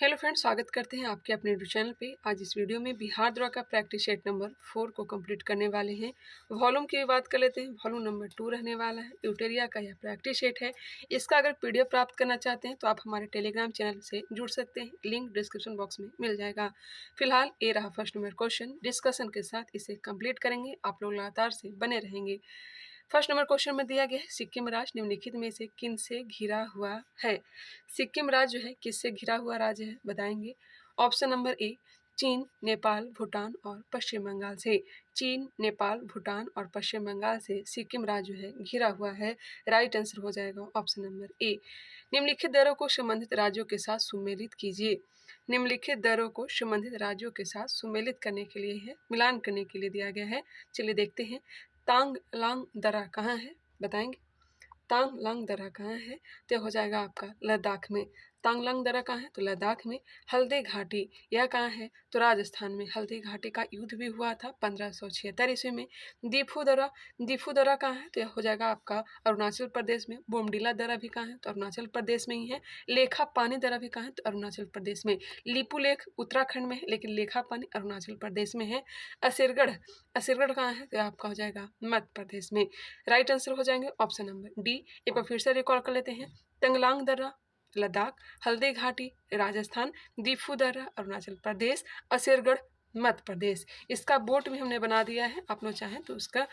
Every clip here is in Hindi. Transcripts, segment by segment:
हेलो फ्रेंड्स, स्वागत करते हैं आपके अपने यूट्यूब चैनल पे। आज इस वीडियो में बिहार द्वारा का प्रैक्टिस सेट नंबर 4 को कंप्लीट करने वाले हैं। वॉल्यूम की बात कर लेते हैं। वॉल्यूम नंबर 2 रहने वाला है। यूटेरिया का यह प्रैक्टिस सेट है। इसका अगर पीडीएफ प्राप्त करना चाहते हैं तो आप हमारे टेलीग्राम चैनल से जुड़ सकते हैं। लिंक डिस्क्रिप्शन बॉक्स में मिल जाएगा। फिलहाल ये रहा फर्स्ट नंबर क्वेश्चन। डिस्कशन के साथ इसे कंप्लीट करेंगे। आप लोग लगातार से बने रहेंगे। फर्स्ट नंबर क्वेश्चन में दिया गया है, सिक्किम राज्य निम्नलिखित में से किन से घिरा हुआ है। सिक्किम राज्य जो है किससे घिरा हुआ राज्य है, बताएंगे। ऑप्शन नंबर ए, चीन, नेपाल, भूटान और पश्चिम बंगाल से। चीन, नेपाल, भूटान और पश्चिम बंगाल से सिक्किम राज्य जो है घिरा हुआ है। राइट आंसर हो जाएगा ऑप्शन नंबर ए। निम्नलिखित दरों को संबंधित राज्यों के साथ सुमेलित कीजिए। निम्नलिखित दरों को संबंधित राज्यों के साथ सुमेलित करने के लिए है, मिलान करने के लिए दिया गया है। चलिए देखते हैं। तांग लांग दर्रा कहाँ है, बताएंगे। तांग लांग दर्रा कहाँ है, तो हो जाएगा आपका लद्दाख में। तांग लांग दर्रा कहाँ है, तो लद्दाख में। हल्दी घाटी यह कहाँ है, तो राजस्थान में। हल्दी घाटी का युद्ध भी हुआ था 1576 ईस्वी में। दीफू दर्रा कहाँ है, तो यह हो जाएगा आपका अरुणाचल प्रदेश में। बोमडीला दर्रा भी कहाँ है, तो अरुणाचल प्रदेश में ही है। लेखा पानी दर्रा भी कहाँ है, तो अरुणाचल प्रदेश में। लिपू लेख उत्तराखंड में है, लेकिन लेखा पानी अरुणाचल प्रदेश में है। असिरगढ़ असिरगढ़ कहाँ है, तो आपका हो जाएगा मध्य प्रदेश में। राइट आंसर हो जाएंगे ऑप्शन नंबर डी। एक बार फिर से रिकॉर्ड कर लेते हैं। तंगलांग दर्रा लद्दाख, हल्दी घाटी राजस्थान, दीफू दर्रा अरुणाचल प्रदेश, असिरगढ़ मध्य प्रदेश। इसका बोर्ड भी हमने बना दिया है, आप लोग चाहें तो उसका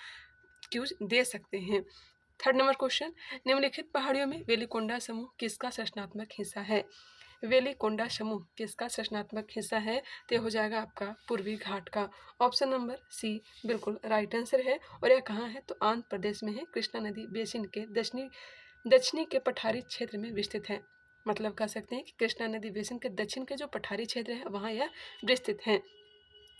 क्यूज दे सकते हैं। थर्ड नंबर क्वेश्चन, निम्नलिखित पहाड़ियों में वेलिकोंडा समूह किसका संरचनात्मक हिस्सा है। वेलिकोंडा समूह किसका संरचनात्मक हिस्सा है, तो हो जाएगा आपका पूर्वी घाट का। ऑप्शन नंबर सी बिल्कुल राइट आंसर है। और यह कहाँ है, तो आंध्र प्रदेश में है। कृष्णा नदी बेसिन के दक्षिणी के पठारी क्षेत्र में विस्तृत है। मतलब कह सकते हैं कि कृष्णा नदी बेसिन के दक्षिण के जो पठारी क्षेत्र है वहाँ यह विस्तृत है।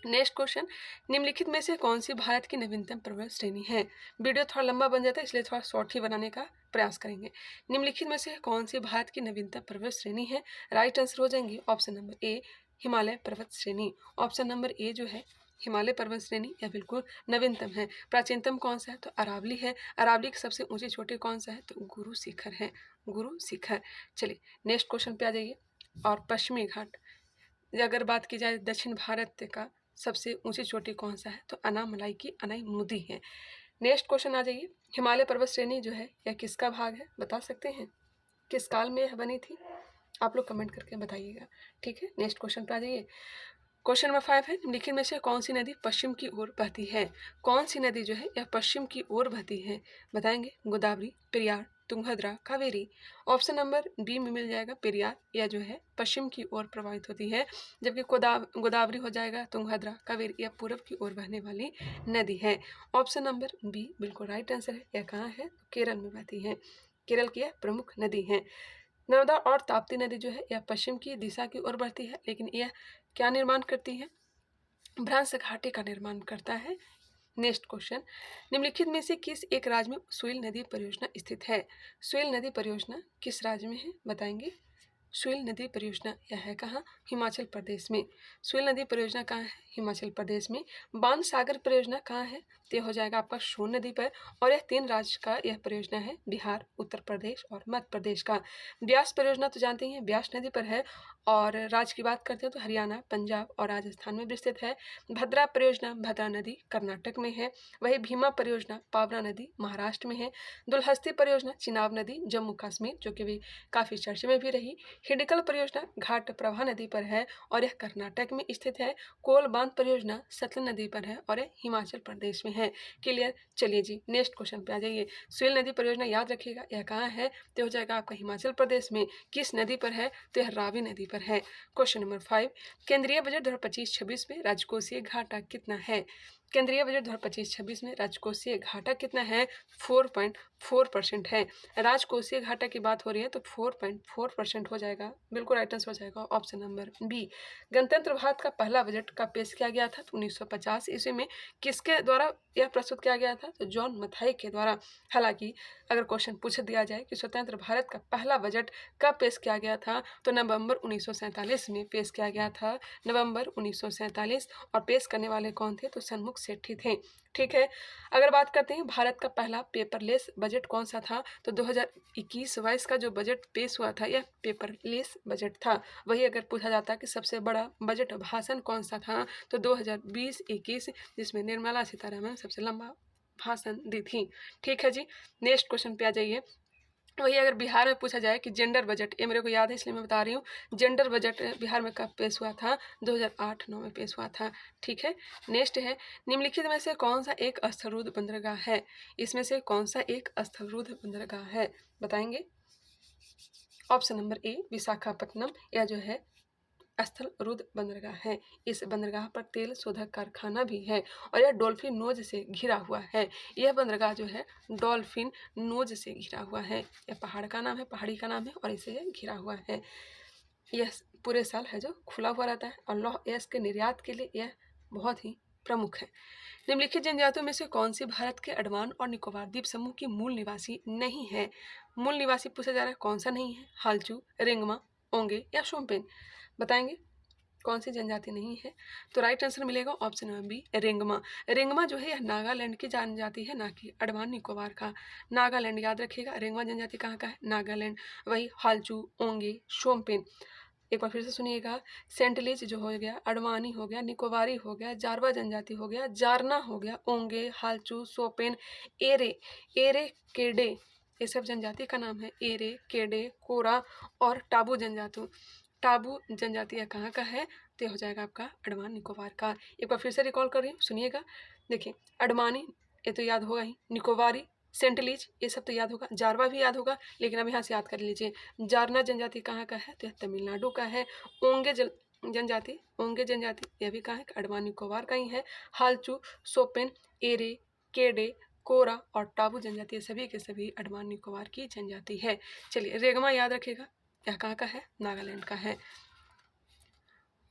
नेक्स्ट क्वेश्चन, निम्नलिखित में से कौन सी भारत की नवीनतम पर्वत श्रेणी है। वीडियो थोड़ा लंबा बन जाता है, इसलिए थोड़ा शॉर्ट ही बनाने का प्रयास करेंगे। निम्नलिखित में से कौन सी भारत की नवीनतम पर्वत श्रेणी है। राइट आंसर हो जाएंगे ऑप्शन नंबर ए, हिमालय पर्वत श्रेणी। ऑप्शन नंबर ए जो है हिमालय पर्वत श्रेणी यह बिल्कुल नवीनतम है। प्राचीनतम कौन सा है, तो अरावली है। अरावली की सबसे ऊंची चोटी कौन सा है, तो गुरु शिखर है। गुरु शिखर। चलिए नेक्स्ट क्वेश्चन पे आ जाइए। और पश्चिमी घाट, अगर बात की जाए दक्षिण भारत का सबसे ऊंची चोटी कौन सा है, तो अनामलाई की अनाईमुदी है। नेक्स्ट क्वेश्चन आ जाइए। हिमालय पर्वत श्रेणी जो है यह किसका भाग है, बता सकते हैं। किस काल में यह बनी थी, आप लोग कमेंट करके बताइएगा। ठीक है, नेक्स्ट क्वेश्चन पे आ जाइए। क्वेश्चन नंबर 5 है, निम्नलिखित में से कौन सी नदी पश्चिम की ओर बहती है। कौन सी नदी जो है यह पश्चिम की ओर बहती है, बताएंगे। Godavari, Periyar, Tungabhadra, Kaveri. Option number B में मिल जाएगा पेरियार, यह जो है पश्चिम की ओर प्रवाहित होती है। जबकि गोदावरी हो जाएगा तुंगभद्रा, कावेरी यह पूर्व की ओर बहने वाली नदी है। ऑप्शन नंबर बी बिल्कुल राइट आंसर है। यह कहाँ है, केरल में बहती है। केरल की यह प्रमुख नदी है। नर्मदा और ताप्ती नदी जो है यह पश्चिम की दिशा की ओर बढ़ती है, लेकिन यह क्या निर्माण करती है, भ्रंश घाटी का निर्माण करता है। नेक्स्ट क्वेश्चन, निम्नलिखित में से किस एक राज्य में सुइल नदी परियोजना स्थित है। सुइल नदी परियोजना किस राज्य में है, बताएंगे। सुइल नदी परियोजना यह है कहाँ, हिमाचल प्रदेश में। सुइल नदी परियोजना कहाँ है, हिमाचल प्रदेश में। बाण सागर परियोजना कहाँ है, तो हो जाएगा आपका सोन नदी पर। और यह 3 राज्य का यह परियोजना है, बिहार, उत्तर प्रदेश और मध्य प्रदेश का। ब्यास परियोजना तो जानते हैं ब्यास नदी पर है। और राज्य की बात करते हैं तो हरियाणा, पंजाब और राजस्थान में विस्तृत है। भद्रा परियोजना भद्रा नदी कर्नाटक में है। वही भीमा परियोजना पावना नदी महाराष्ट्र में है। दुलहस्ती परियोजना चिनाब नदी जम्मू कश्मीर, जो कि भी काफ़ी चर्चे में भी रही। हिडकल परियोजना घाट प्रभा नदी पर है और यह कर्नाटक में स्थित है। कोल बांध परियोजना सतलज नदी पर है और यह हिमाचल प्रदेश में है। क्लियर। चलिए जी नेक्स्ट क्वेश्चन पे आ जाइए। सुइल नदी परियोजना याद रखिएगा, यह कहाँ है, तो हो जाएगा आपका हिमाचल प्रदेश में। किस नदी पर है, तो यह रावी नदी पर है। क्वेश्चन नंबर 5, केंद्रीय बजट 2025-26 में राजकोषीय घाटा कितना है। केंद्रीय बजट 2025-26 में राजकोषीय घाटा कितना है, 4.4% है। राजकोषीय घाटा की बात हो रही है तो 4.4% हो जाएगा, बिल्कुल राइट आंसर हो जाएगा ऑप्शन नंबर बी। गणतंत्र भारत का पहला बजट कब पेश किया गया था, तो 1950 ईस्वी में। किसके द्वारा यह प्रस्तुत किया गया था, तो जॉन मथाई के द्वारा। हालांकि अगर क्वेश्चन पूछ दिया जाए कि स्वतंत्र भारत का पहला बजट कब पेश किया गया था, तो नवंबर 1947 में पेश किया गया था। नवंबर 1947। और पेश करने वाले कौन थे, तो सन्मुख सेठी थे। ठीक है। अगर बात करते हैं भारत का पहला पेपरलेस बजट कौन सा था, तो 2021-22 का जो बजट पेश हुआ था यह पेपरलेस बजट था। वही अगर पूछा जाता कि सबसे बड़ा बजट भाषण कौन सा था, तो 2020-21 जिसमें निर्मला सीतारमण सबसे लंबा भाषण दी थी। ठीक है जी। नेक्स्ट क्वेश्चन पे आ जाइए। वही अगर बिहार में पूछा जाए कि जेंडर बजट, ये मेरे को याद है इसलिए मैं बता रही हूँ, जेंडर बजट बिहार में कब पेश हुआ था, 2008-9 में पेश हुआ था। ठीक है। नेक्स्ट है, निम्नलिखित में से कौन सा एक स्थलरूद्ध बंदरगाह है, इसमें से कौन सा एक स्थलरूद्ध बंदरगाह है, बताएंगे। ऑप्शन नंबर ए विशाखापट्टनम, यह जो है स्थलरूद्ध बंदरगाह है। इस बंदरगाह पर तेल शोधक कारखाना भी है और यह डॉल्फिन नोज से घिरा हुआ है। यह बंदरगाह जो है डॉल्फिन नोज से घिरा हुआ है। यह पहाड़ का नाम है, पहाड़ी का नाम है और इसे घिरा हुआ है। यह पूरे साल है जो खुला हुआ रहता है और लौह अयस्क के निर्यात के लिए यह बहुत ही प्रमुख है। निम्नलिखित जनजातियों में से कौन सी भारत के अंडमान और निकोबार द्वीप समूह की मूल निवासी नहीं है। मूल निवासी पूछा जा रहा है, कौन सा नहीं है, हालचू, रेंगमा, ओंगे या शोम्पेन, बताएंगे कौन सी जनजाति नहीं है। तो राइट आंसर मिलेगा option number B Rengma. Rengma जो है यह नागालैंड की जनजाति है, ना कि अंडमान निकोबार का। नागालैंड याद रखिएगा, रेंगमा जनजाति कहाँ का है, नागालैंड। वही हालचू, ओंगे, शोम्पेन, एक बार फिर से सुनिएगा, सेंटलीज जो हो गया, अडवाणी हो गया, निकोबारी हो गया, जारवा जनजाति हो गया, जारना हो गया, ओंगे, हालचू, सोपेन, एरे, एरे केडे, ये सब जनजाति का नाम है। एरे, केडे, कोरा और टाबू जनजाति। टाबू जनजाति यह कहाँ का है, तो यह हो जाएगा आपका अंडमान निकोबार का। एक बार फिर से रिकॉल कर रही हूँ, सुनिएगा। देखिए, अडवाणी ये तो याद होगा ही, निकोबारी, सेंटलीज ये सब तो याद होगा, जारवा भी याद होगा, लेकिन अब यहाँ से याद कर लीजिए। जारना जनजाति कहाँ का है, तो यह तमिलनाडु का है। ओंगे जनजाति, ओंगे जनजाति यह भी कहाँ है, अंडमान निकोबार का ही है। हालचू, सोपेन, एरे, केडे, कोरा और टाबू जनजाति ये सभी के सभी अंडमान निकोबार की जनजाति है। चलिए, रेगमा याद रखिएगा, यह कहाँ का है, नागालैंड का है।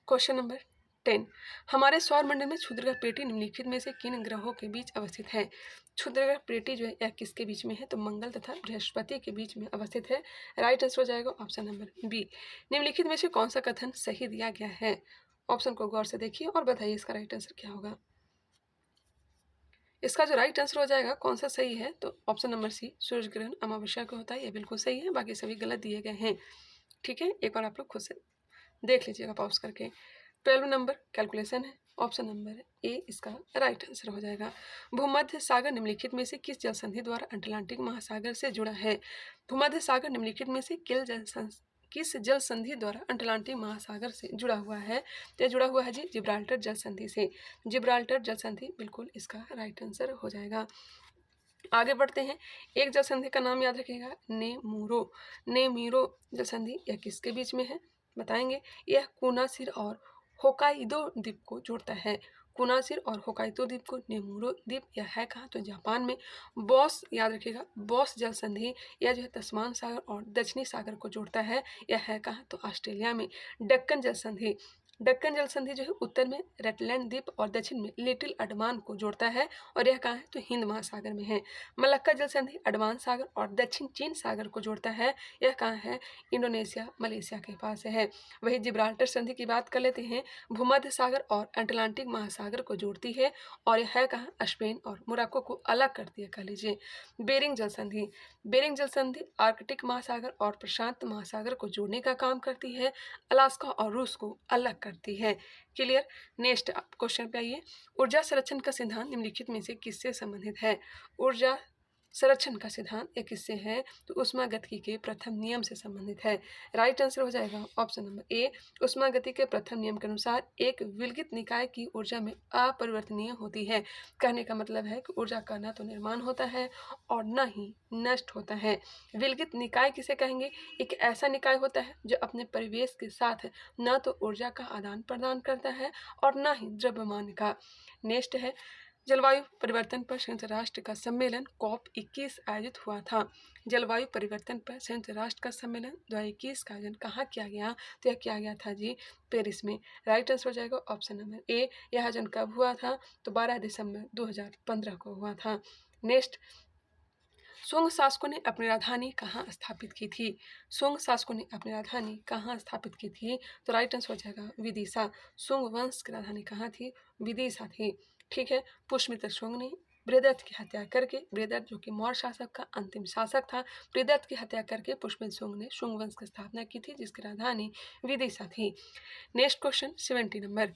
क्वेश्चन नंबर 10, हमारे सौरमंडल में क्षुद्रग्रह प्लेटी निम्नलिखित में से किन ग्रहों के बीच अवस्थित है। क्षुद्रग्रह प्लेटी जो है यह किसके बीच में है, तो मंगल तथा बृहस्पति के बीच में अवस्थित है। राइट आंसर हो जाएगा ऑप्शन नंबर बी। निम्नलिखित में से कौन सा कथन सही दिया गया है, ऑप्शन को गौर से देखिए और बताइए इसका राइट आंसर क्या होगा। इसका जो राइट आंसर हो जाएगा कौन सा सही है, तो ऑप्शन नंबर सी, सूर्य ग्रहण अमावस्या को होता है, यह बिल्कुल सही है, बाकी सभी गलत दिए गए हैं। ठीक है, एक बार आप लोग खुद से देख लीजिएगा पॉज करके। 12 नंबर कैलकुलेशन है, ऑप्शन नंबर ए इसका राइट आंसर हो जाएगा। भूमध्य सागर निम्नलिखित में से किस जल संधि द्वारा अटलांटिक महासागर से जुड़ा है। भूमध्य सागर निम्नलिखित में से किस जल संधि द्वारा अटलांटिक महासागर से जुड़ा हुआ है, तो जुड़ा हुआ है जी जिब्राल्टर जल संधि से। जिब्राल्टर जल संधि बिल्कुल इसका राइट आंसर हो जाएगा। आगे बढ़ते हैं, एक जल संधि का नाम याद रखिएगा, नेमूरो। नेमीरो जल संधि यह किसके बीच में है, बताएंगे। यह कुनासिर और होकाइदो द्वीप को जोड़ता है। कुनासिर और होकाइदो द्वीप को नेमूरो द्वीप यह है कहाँ, तो जापान में। बॉस याद रखिएगा, बॉस जल संधि यह जो है तस्मान सागर और दक्षिणी सागर को जोड़ता है, यह है कहाँ, तो ऑस्ट्रेलिया में। डक्कन जल संधि, डक्कन जल संधि जो है उत्तर में रेटलैंड द्वीप और दक्षिण में लिटिल अंडमान को जोड़ता है और यह कहाँ है, तो हिंद महासागर में है। मलक्का जल संधि अंडमान सागर और दक्षिण चीन सागर को जोड़ता है, यह कहाँ है, इंडोनेशिया मलेशिया के पास है। वही जिब्राल्टर संधि की बात कर लेते हैं, भूमध्य सागर और अटलांटिक महासागर को जोड़ती है और यह है कहाँ, स्पेन और मोरक्को को अलग करती है, कह लीजिए। बेरिंग जल संधि, बेरिंग जल संधि आर्कटिक महासागर और प्रशांत महासागर को जोड़ने का काम करती है, अलास्का और रूस को अलग करती है। क्लियर। नेक्स्ट क्वेश्चन पे आइए, ऊर्जा संरक्षण का सिद्धांत निम्नलिखित में से किससे संबंधित है। ऊर्जा संरक्षण का सिद्धांत यह किससे है, तो ऊष्मागतिकी के प्रथम नियम से संबंधित है। राइट आंसर हो जाएगा ऑप्शन नंबर ए, ऊष्मागतिकी के प्रथम नियम के अनुसार एक विलगित निकाय की ऊर्जा में अपरिवर्तनीय होती है। कहने का मतलब है कि ऊर्जा का न तो निर्माण होता है और न ही नष्ट होता है। विलगित निकाय किसे कहेंगे, एक ऐसा निकाय होता है जो अपने परिवेश के साथ न तो ऊर्जा का आदान प्रदान करता है और न ही द्रव्यमान का। नेक्स्ट है, जलवायु परिवर्तन पर संयुक्त राष्ट्र का सम्मेलन COP21 आयोजित हुआ था। जलवायु परिवर्तन पर संयुक्त राष्ट्र का सम्मेलन 2021 का आयोजन कहाँ किया गया, तो यह किया गया था जी पेरिस में। राइट आंसर हो जाएगा ऑप्शन नंबर ए। यह आयोजन कब हुआ था, तो 12 दिसंबर 2015 को हुआ था। नेक्स्ट, सुंग शासकों ने अपनी राजधानी कहाँ स्थापित की थी। सुंग शासकों ने अपनी राजधानी कहाँ स्थापित की थी, तो राइट आंसर हो जाएगा विदिशा। सुंग वंश की राजधानी कहाँ थी, विदिशा थी। ठीक है। पुष्यमित्र शुंग ने बृहदत्त की हत्या करके, बृहदत्त जो कि मौर्य शासक का अंतिम शासक था, बृहदत्त की हत्या करके पुष्यमित्र शुंग ने शुंग वंश की स्थापना की थी, जिसकी राजधानी विदिशा थी। नेक्स्ट क्वेश्चन 70 नंबर,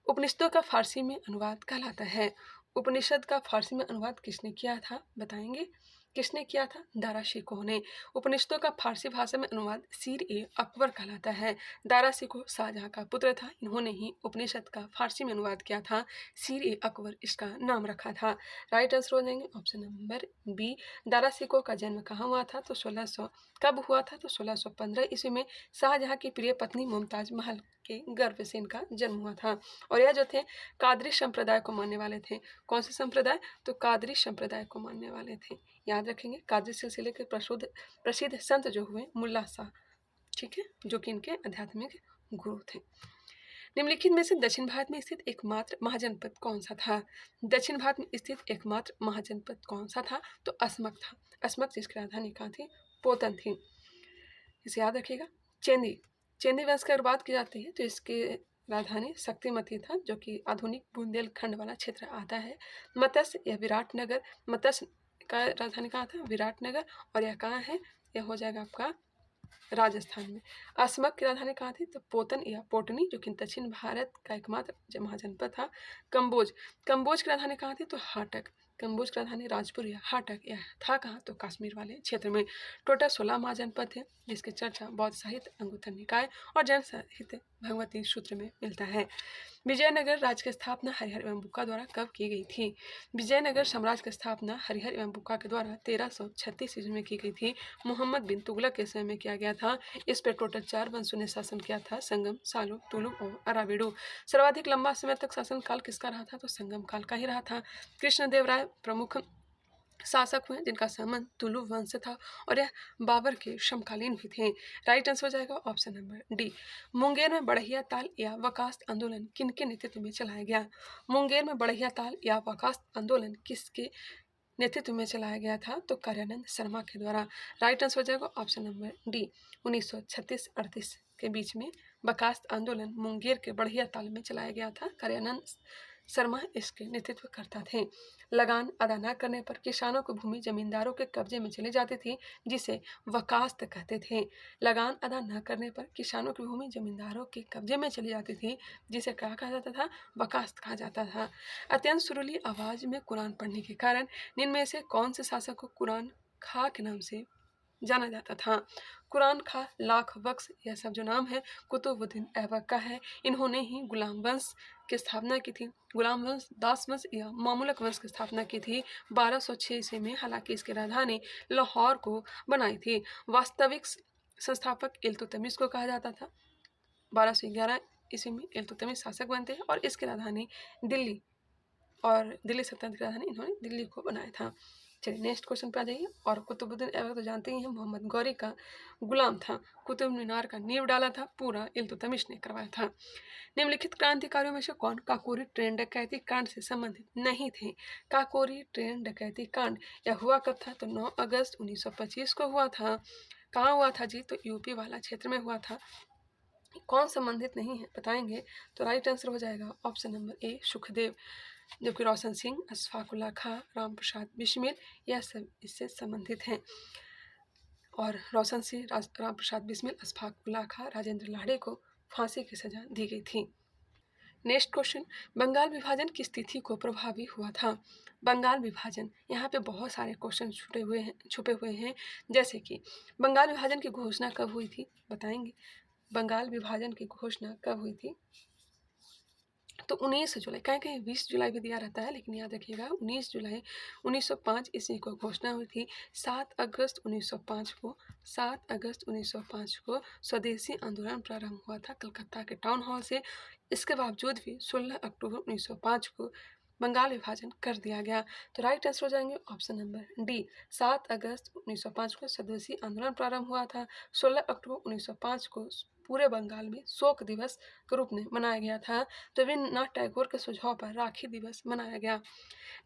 उपनिषदों का फारसी में अनुवाद कहलाता है। उपनिषद का फारसी में अनुवाद किसने किया था, बताएंगे। किसने किया था, दारा शिकोह ने। उपनिषदों का फारसी भाषा में अनुवाद सीर ए अकबर कहलाता है। दारा शिकोह शाहजहां का पुत्र था, इन्होंने ही उपनिषद का फारसी में अनुवाद किया था। सीर ए अकबर इसका नाम रखा था। राइट आंसर हो जाएंगे option number B. Dara Shikoh का जन्म कहाँ हुआ था, तो 1600 कब हुआ था, तो 1615 ईस्वी में शाहजहां की प्रिय पत्नी मुमताज महल के गर्भ से इनका जन्म हुआ था। और यह जो थे कादरी संप्रदाय को मानने वाले थे। कौन से संप्रदाय, तो कादरी संप्रदाय को मानने वाले थे। याद रखेंगे, कादरी सिलसिले के प्रसिद्ध संत जो हुए मुल्ला शाह, ठीक है, जो कि इनके आध्यात्मिक गुरु थे। निम्नलिखित में से दक्षिण भारत में स्थित एकमात्र महाजनपद कौन सा था। दक्षिण भारत में स्थित एकमात्र महाजनपद कौन सा था, तो असमक था। असमक जिसकी राजधानी कहाँ थी, पोतन थी। इसे याद रखिएगा। चेंदी चेंदी वंश की अगर बात की जाती है तो इसके राजधानी शक्तिमती था, जो कि आधुनिक बुंदेलखंड वाला क्षेत्र आता है। मत्स्य या विराटनगर, मत्स्य का राजधानी कहाँ था, विराटनगर, और यह कहाँ है, यह हो जाएगा आपका राजस्थान में। असमक की राजधानी कहाँ थी, तो पोतन या पोटनी, जो कि दक्षिण भारत का एकमात्र महाजनपद था। कंबोज कंबोज की राजधानी कहाँ थी, तो हाटक। कंबोज की राजधानी राजपुर या हाटक यह था कहाँ, तो कश्मीर वाले क्षेत्र में। टोटल 16 महाजनपद थे, जिसकी चर्चा बौद्ध साहित्य, अंगुत्तर निकाय और जैन साहित्य भगवती सूत्र में मिलता है। विजयनगर राज्य की स्थापना हरिहर एवं बुक्का द्वारा कब की गई थी। विजयनगर साम्राज्य की स्थापना हरिहर एवं बुक्का के द्वारा 1336 ईस्वी में की गई थी। मोहम्मद बिन तुगलक के समय में किया गया था। इस पर टोटल 4 वंशों ने शासन किया था, संगम, सालुक, तुलुक और अराविडु। सर्वाधिक लंबा समय तक शासन काल किसका रहा था, तो संगम काल का ही रहा था। कृष्णदेव राय प्रमुख शासक हुए, जिनका संबंध तुलु वंश से था, और यह बाबर के समकालीन भी थे। राइट आंसर हो जाएगा ऑप्शन नंबर डी। मुंगेर में बढ़िया ताल या वकास्त आंदोलन किनके नेतृत्व में चलाया गया। मुंगेर में बढ़िया ताल या वकास्त आंदोलन किसके नेतृत्व में चलाया गया था, तो कार्यानंद शर्मा के द्वारा। राइट आंसर हो जाएगा ऑप्शन नंबर डी। 1936-38 के बीच में बकास्त आंदोलन मुंगेर के बढ़िया ताल में चलाया गया था। कार्यानंद शर्मा इसके नेतृत्व करता थे। लगान अदा न करने पर किसानों की भूमि जमींदारों के कब्जे में चली जाती थी, जिसे वकास्त कहते थे। लगान अदा न करने पर किसानों की भूमि जमींदारों के कब्जे में चली जाती थी, जिसे क्या कहा जाता था, वकास्त कहा जाता था। अत्यंत सुरीली आवाज में कुरान पढ़ने के कारण निम्न में से कौन से शासक को कुरान खां के नाम से जाना जाता था। कुरान खां, लाख बख्श, यह सब जो नाम है कुतुबुद्दीन ऐबक का है। इन्होंने ही गुलाम वंश की स्थापना की थी। गुलाम वंश, दास वंश या मामूलक वंश की स्थापना की थी 1206 ईस्वी में। हालांकि इसकी राजधानी लाहौर को बनाई थी। वास्तविक संस्थापक इल्तुतमिश को कहा जाता था। 1211 ईस्वी में इल्तुतमिश शासक बनते हैं और इसकी राजधानी दिल्ली, और दिल्ली सल्तनत की राजधानी इन्होंने दिल्ली को बनाया था। चलिए नेक्स्ट क्वेश्चन पे आ जाइए। और कुतुबुद्दीन ऐबक तो जानते ही हैं, मोहम्मद गौरी का गुलाम था। कुतुब मीनार का नींव डाला था, पूरा इल्तुतमिश ने करवाया था। निम्नलिखित क्रांतिकारियों में से कौन काकोरी ट्रेन डकैती कांड से संबंधित नहीं थे। काकोरी ट्रेन डकैती कांड यह हुआ कब था, तो 9 अगस्त 1925 को हुआ था। कहाँ हुआ था जी, तो यूपी वाला क्षेत्र में हुआ था। कौन संबंधित नहीं है, बताएंगे। तो राइट आंसर हो जाएगा ऑप्शन नंबर ए, सुखदेव, जबकि रोशन सिंह, अशफाकुल्ला खां, राम प्रसाद बिस्मिल, यह सब इससे संबंधित हैं। और रोशन सिंह, राम प्रसाद बिस्मिल, अशफाकुल्ला खां, राजेंद्र लाड़े को फांसी की सजा दी गई थी। नेक्स्ट क्वेश्चन, बंगाल विभाजन किस तिथि को प्रभावी हुआ था। बंगाल विभाजन, यहाँ पे बहुत सारे क्वेश्चन छुपे हुए हैं। जैसे कि बंगाल विभाजन की घोषणा कब हुई थी, बताएंगे। बंगाल विभाजन की घोषणा कब हुई थी, तो 19 जुलाई, कहीं कहीं 20 जुलाई भी दिया रहता है, लेकिन याद रखिएगा 19 जुलाई 1905 ईस्वी को घोषणा हुई थी। 7 अगस्त 1905 को 7 अगस्त 1905 को स्वदेशी आंदोलन प्रारंभ हुआ था कलकत्ता के टाउन हॉल से। इसके बावजूद भी 16 अक्टूबर 1905 को बंगाल विभाजन कर दिया गया। तो राइट आंसर हो जाएंगे ऑप्शन नंबर डी। 7 अगस्त 1905 को स्वदेशी आंदोलन प्रारंभ हुआ था। 16 अक्टूबर 1905 को पूरे बंगाल में शोक दिवस के रूप में मनाया गया था। रविन्द्रनाथ टैगोर के सुझाव पर राखी दिवस मनाया गया।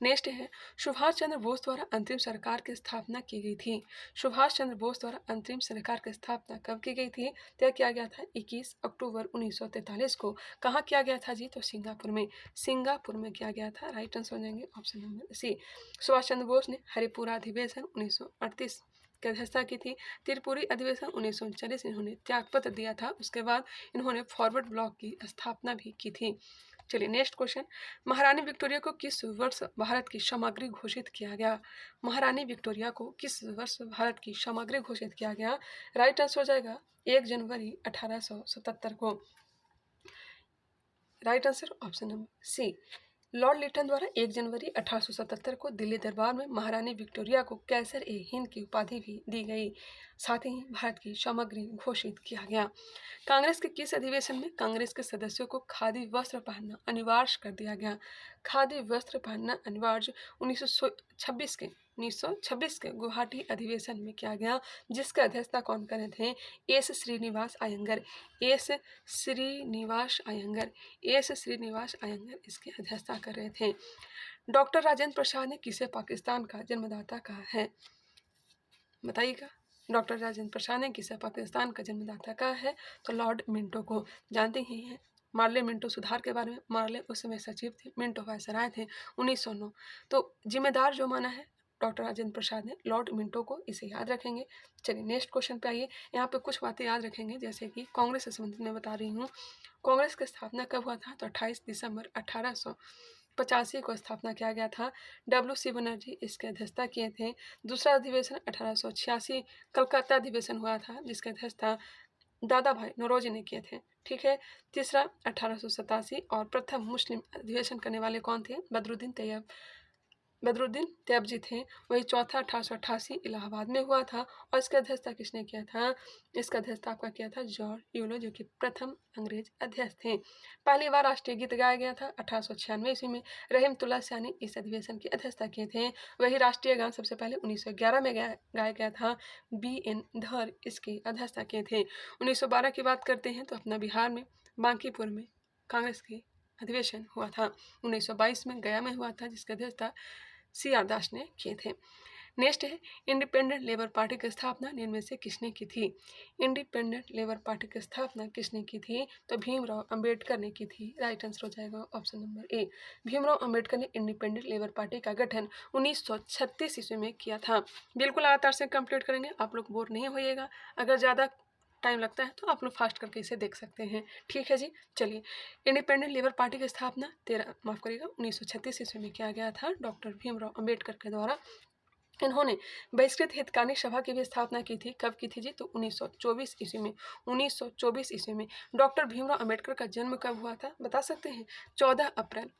नेक्स्ट है, सुभाष चंद्र बोस द्वारा अंतरिम सरकार की स्थापना की गई थी। सुभाष चंद्र बोस द्वारा अंतरिम सरकार की स्थापना कब की गई थी? तय किया गया था 21 अक्टूबर 1943 को। कहाँ किया गया था जी? तो सिंगापुर में। सिंगापुर में किया गया था। राइट आंसर हो जाएंगे ऑप्शन नंबर सी। सुभाष चंद्र बोस ने हरिपुरा अधिवेशन 1938 की अध्यक्षता की थी। त्रिपुरी अधिवेशन 1939 इन्होंने त्यागपत्र दिया था। उसके बाद इन्होंने फॉरवर्ड ब्लॉक की स्थापना भी की थी। चलिए नेक्स्ट क्वेश्चन, महारानी विक्टोरिया को किस वर्ष भारत की समग्री घोषित किया गया? महारानी विक्टोरिया को किस वर्ष भारत की समग्री घोषित किया गया? राइट आंसर हो जाएगा 1 जनवरी 1877 को। Right answer option number C. Lord Lytton द्वारा 1 जनवरी 1877 को दिल्ली दरबार में महारानी विक्टोरिया को कैसर ए हिंद की उपाधि भी दी गई। साथ ही भारत की समग्री घोषित किया गया। कांग्रेस के किस अधिवेशन में कांग्रेस के सदस्यों को खादी वस्त्र पहनना अनिवार्य कर दिया गया? खादी वस्त्र पहनना अनिवार्य 1926 के गुवाहाटी अधिवेशन में किया गया, जिसका अध्यक्षता कौन कर रहे थे? एस श्रीनिवास अयंगर। एस श्रीनिवास अयंगर इसकी अध्यक्षता कर रहे थे। डॉक्टर राजेंद्र प्रसाद ने किसे पाकिस्तान का जन्मदाता कहा है? बताइएगा। डॉक्टर राजेंद्र प्रसाद ने किसे पाकिस्तान का जन्मदाता कहा है? तो लॉर्ड मिंटो को। जानते ही हैं मार्ले मिंटो सुधार के बारे में। मार्ले उस समय सचिव थे, मिंटो वायसराय थे 1909। तो जिम्मेदार जो माना है डॉक्टर राजेंद्र प्रसाद ने लॉर्ड मिंटो को, इसे याद रखेंगे। चलिए नेक्स्ट क्वेश्चन पे आइए। यहाँ पे कुछ बातें याद रखेंगे, जैसे कि कांग्रेस से संबंधित मैं बता रही हूँ। कांग्रेस की स्थापना कब हुआ था? तो 28 दिसंबर 1885 को स्थापना किया गया था। W.C. बनर्जी इसके अध्यक्षता किए थे। दूसरा अधिवेशन 1886 कलकत्ता अधिवेशन हुआ था, जिसके अध्यक्षता दादा भाई नौरोजी ने किए थे। ठीक है। तीसरा 1887 और प्रथम मुस्लिम अधिवेशन करने वाले कौन थे? बदरुद्दीन तैयबजी थे। वही चौथा 1888 इलाहाबाद में हुआ था। और इसका अध्यक्षता किसने किया था? इसका अध्यक्षता आपका किया था जॉर्ज यूलो, जो कि प्रथम अंग्रेज अध्यक्ष थे। पहली बार राष्ट्रीय गीत गाया गया था 1896 ईस्वी में। रहीमतुल्लाह शाह ने इस अधिवेशन की अध्यक्षता किए थे। वही राष्ट्रीय गान सबसे पहले 1911 में गाया गया था। B.N. धर इसकी अध्यक्षता किए थे। 1912 की बात करते हैं तो अपना बिहार में बांकीपुर में कांग्रेस की अधिवेशन हुआ था। 1922 में गया में हुआ था, जिसका अध्यक्षता C.R. दास ने किए थे। नेक्स्ट है, इंडिपेंडेंट लेबर पार्टी की स्थापना निम्न में से किसने की थी? इंडिपेंडेंट लेबर पार्टी की स्थापना किसने की थी? तो भीमराव अंबेडकर ने की थी। राइट आंसर हो जाएगा ऑप्शन नंबर ए। भीमराव अंबेडकर ने इंडिपेंडेंट लेबर पार्टी का गठन 1936 ईस्वी में किया था। बिल्कुल लगातार से कंप्लीट करेंगे, आप लोग बोर नहीं होइएगा। अगर ज़्यादा टाइम लगता है तो आप लोग फास्ट करके इसे देख सकते हैं। ठीक है जी। चलिए, इंडिपेंडेंट लेबर पार्टी की स्थापना 1936 ईस्वी में किया गया था डॉक्टर भीमराव अंबेडकर के द्वारा। इन्होंने बहिष्कृत हितकानी सभा की भी स्थापना की थी। कब की थी जी? तो 1924 ईस्वी में। 1924 ईस्वी में। डॉक्टर भीमराव अंबेडकर का जन्म कब हुआ था? बता सकते हैं? 14 अप्रैल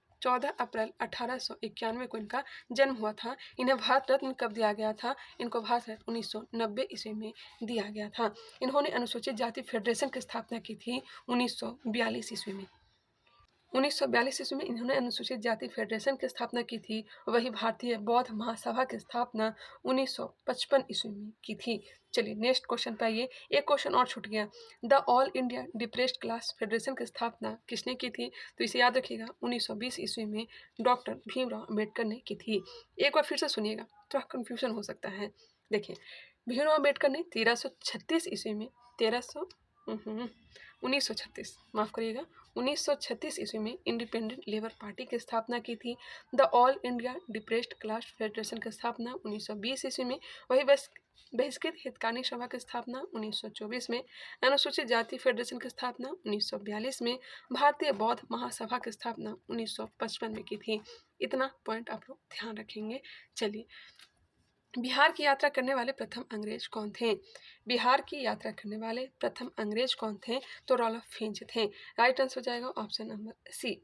1891 को इनका जन्म हुआ था। इन्हें भारत रत्न कब दिया गया था? इनको भारत रत्न 1990 ईस्वी में दिया गया था। इन्होंने अनुसूचित जाति फेडरेशन की स्थापना की थी 1942 ईस्वी में। 1942 ईस्वी में इन्होंने अनुसूचित जाति फेडरेशन की स्थापना की थी। वही भारतीय बौद्ध महासभा की स्थापना 1955 ईस्वी में की थी। चलिए नेक्स्ट क्वेश्चन पे आइए। एक क्वेश्चन और छूट गया। The all India depressed class federation की स्थापना किसने की थी? तो इसे याद रखिएगा, 1920 ईस्वी में डॉक्टर भीमराव अम्बेडकर ने की थी। एक बार फिर से सुनिएगा, थोड़ा कन्फ्यूजन हो सकता है। देखिए, भीमराव अम्बेडकर ने 1336 ईस्वी में 1936 माफ़ करिएगा 1936 ईस्वी में इंडिपेंडेंट लेबर पार्टी की स्थापना की थी। The all India depressed class federation की स्थापना 1920 ईस्वी में। वही बहिष्कृत हितकानी सभा की स्थापना 1924 में। अनुसूचित जाति फेडरेशन की स्थापना 1942 में। भारतीय बौद्ध महासभा की स्थापना 1955 में की थी। इतना पॉइंट आप लोग ध्यान रखेंगे। चलिए, बिहार की यात्रा करने वाले प्रथम अंग्रेज कौन थे? बिहार की यात्रा करने वाले प्रथम अंग्रेज कौन थे? तो रॉल्फ फिंच थे। राइट आंसर हो जाएगा ऑप्शन नंबर सी।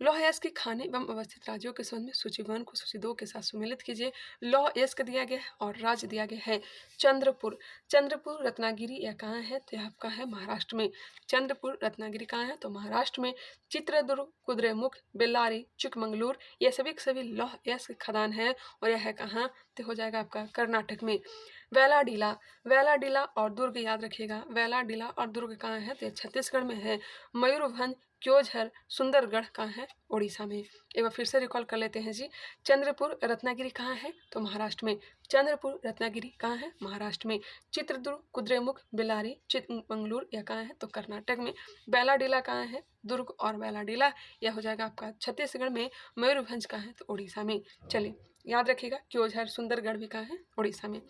लौह अयस्क के खाने एवं अवस्थित राज्यों के संबंध में सूची 1 को सूची 2 के साथ सम्मिलित कीजिए। लौह अयस्क दिया गया है और राज्य दिया गया है चंद्रपुर। चंद्रपुर रत्नागिरी यह कहाँ है? तो यह आपका है महाराष्ट्र में। चंद्रपुर रत्नागिरी कहाँ है? तो महाराष्ट्र में। चित्रदुर्ग, कुद्रेमुख, बेल्लारी, चिकमंगलूर ये सभी के सभी लौह अयस्क खदान है और यह है कहाँ? तो हो जाएगा आपका कर्नाटक में। वेलाडीला, वेलाडीला और दुर्ग याद रखिएगा, वेलाडीला और दुर्ग कहाँ है? तो ये छत्तीसगढ़ में है। मयूरभंज, क्योंझर, सुंदरगढ़ कहाँ है? उड़ीसा में। एक बार फिर से रिकॉल कर लेते हैं जी। चंद्रपुर, रत्नागिरी कहाँ है? तो महाराष्ट्र में। चंद्रपुर, रत्नागिरी कहाँ है? महाराष्ट्र में। चित्रदुर्ग, कुद्रेमुख, बेल्लारी, चिकमंगलूर यह कहाँ है? तो कर्नाटक में। बेलाडीला कहाँ है? दुर्ग और बेलाडीला यह हो जाएगा आपका छत्तीसगढ़ में। मयूरभंज कहाँ है? तो उड़ीसा में। चलिए याद रखिएगा, क्योंझर, सुंदरगढ़ भी कहाँ है? उड़ीसा में।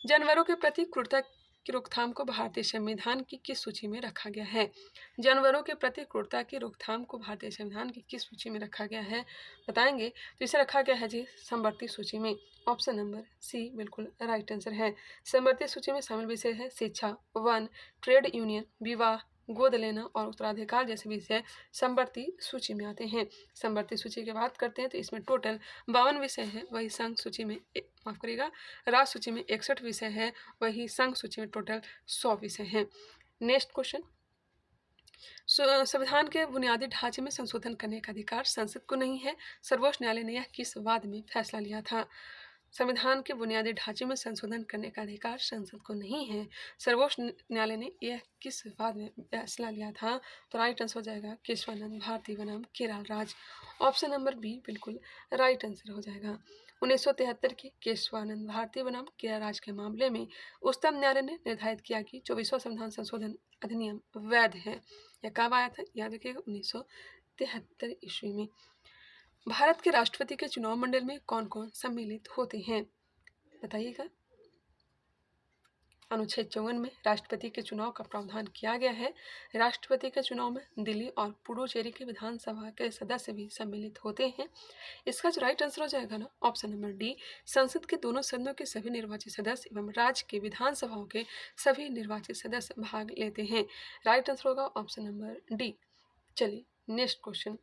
जानवरों के प्रति क्रूरता की रोकथाम को भारतीय संविधान की किस सूची में रखा गया है? जानवरों के प्रति क्रूरता की रोकथाम को भारतीय संविधान की किस सूची में रखा गया है, बताएंगे? तो इसे रखा गया है जी समवर्ती सूची में। ऑप्शन नंबर सी बिल्कुल राइट आंसर है। समवर्ती सूची में शामिल विषय है शिक्षा, वन, ट्रेड यूनियन, विवाह, गोद लेना और उत्तराधिकार जैसे विषय समवर्ती सूची में आते हैं। समवर्ती सूची की बात करते हैं तो इसमें टोटल 52 विषय है, वही संघ सूची में माफ करिएगा राज्य सूची में 61 विषय है, वही संघ सूची में टोटल 100 विषय हैं। नेक्स्ट क्वेश्चन, संविधान के बुनियादी ढांचे में संशोधन करने का अधिकार संसद को नहीं है, सर्वोच्च न्यायालय ने यह किस वाद में फैसला लिया था? संविधान के बुनियादी ढांचे में संशोधन करने का अधिकार संसद को नहीं है, सर्वोच्च न्यायालय ने यह किस वाद में फैसला लिया था? तो राइट आंसर हो जाएगा केशवानंद भारती बनाम केरल राज। ऑप्शन नंबर बी बिल्कुल राइट आंसर हो जाएगा। 1973 के केशवानंद भारती बनाम केरल राज के मामले में उच्चतम न्यायालय ने निर्धारित किया कि 24वां संविधान संशोधन अधिनियम वैध है। यह कब आया था? याद रखिएगा 1973 ईस्वी में। भारत के राष्ट्रपति के चुनाव मंडल में कौन कौन सम्मिलित होते हैं, बताइएगा? अनुच्छेद 54 में राष्ट्रपति के चुनाव का प्रावधान किया गया है। राष्ट्रपति के चुनाव में दिल्ली और पुडुचेरी के विधानसभा के सदस्य भी सम्मिलित होते हैं। इसका जो राइट आंसर हो जाएगा ना, ऑप्शन नंबर डी, संसद के दोनों सदनों के सभी निर्वाचित सदस्य एवं राज्य के विधानसभाओं के सभी निर्वाचित सदस्य भाग लेते हैं। राइट आंसर होगा ऑप्शन नंबर डी। चलिए नेक्स्ट क्वेश्चन,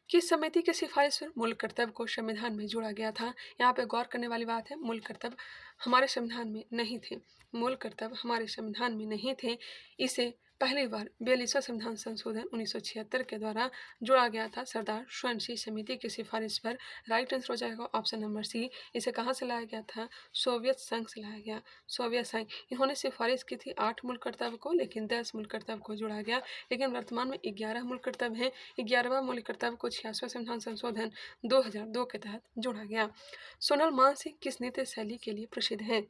किस समिति की सिफारिश पर मूल कर्तव्य को संविधान में जोड़ा गया था? यहाँ पे गौर करने वाली बात है, मूल कर्तव्य हमारे संविधान में नहीं थे, मूल कर्तव्य हमारे संविधान में नहीं थे। इसे पहली बार 42वां संविधान संशोधन 1976 के द्वारा जोड़ा गया था सरदार स्वर्ण सिंह समिति की सिफारिश पर। राइट आंसर हो जाएगा ऑप्शन नंबर सी। इसे कहाँ से लाया गया था? सोवियत संघ से लाया गया, सोवियत संघ। इन्होंने सिफारिश की थी 8 मूल कर्तव्य को, लेकिन 10 मूल कर्तव्य को जोड़ा गया। लेकिन वर्तमान में 11 मूल कर्तव्य हैं। 11वां मूल कर्तव्य को 86वां संविधान संशोधन 2002 के तहत जोड़ा गया। सोनल मानसिंह किस नृत्य शैली के लिए प्रसिद्ध है?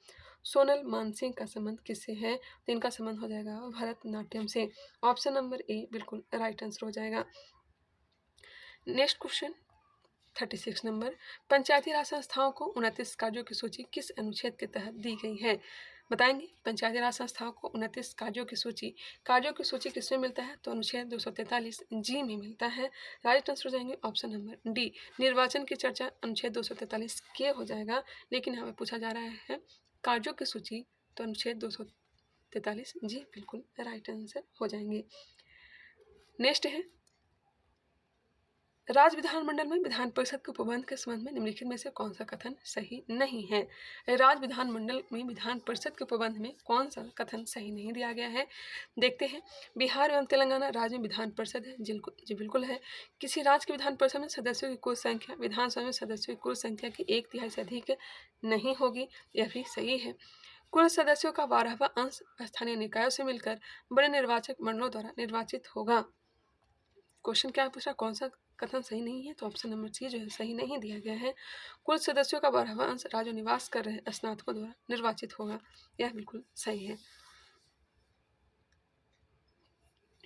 सोनल मानसिंह का संबंध किससे है? तो इनका संबंध हो जाएगा भरतनाट्यम से। ऑप्शन नंबर ए बिल्कुल राइट आंसर हो जाएगा। नेक्स्ट क्वेश्चन 36 नंबर, पंचायती राज संस्थाओं को 29 कार्यों की सूची किस अनुच्छेद के तहत दी गई है? बताएंगे? पंचायती राज संस्थाओं को 29 कार्यों की सूची किसमें मिलता है? तो अनुच्छेद 243 जी में मिलता है। राइट आंसर हो जाएंगे ऑप्शन नंबर डी, निर्वाचन की चर्चा अनुच्छेद 243 के हो जाएगा। लेकिन हमें पूछा जा रहा है कार्यों की सूची, तो अनुच्छेद 243 जी बिल्कुल राइट आंसर हो जाएंगे। नेक्स्ट है, राज्य विधानमंडल में विधान परिषद के उपबंध के संबंध में निम्नलिखित में से कौन सा कथन सही नहीं है? राज्य विधानमंडल में विधान परिषद के उपबंध में कौन सा कथन सही नहीं दिया गया है? देखते हैं। बिहार एवं तेलंगाना राज्य में विधान परिषद है, जी बिल्कुल है। किसी राज्य के विधान परिषद में सदस्यों की कुल संख्या विधानसभा में सदस्यों की कुल संख्या की 1/3 से अधिक नहीं होगी, यह भी सही है। कुल सदस्यों का 12वां अंश स्थानीय निकायों से मिलकर बड़े निर्वाचक मंडलों द्वारा निर्वाचित होगा। क्वेश्चन क्या पूछा, कौन सा कथन सही नहीं है? तो ऑप्शन नंबर सी जो है सही नहीं दिया गया है। कुल सदस्यों का 12वां अंश राज्य निवास कर रहे स्नातकों द्वारा निर्वाचित होगा, यह बिल्कुल सही है।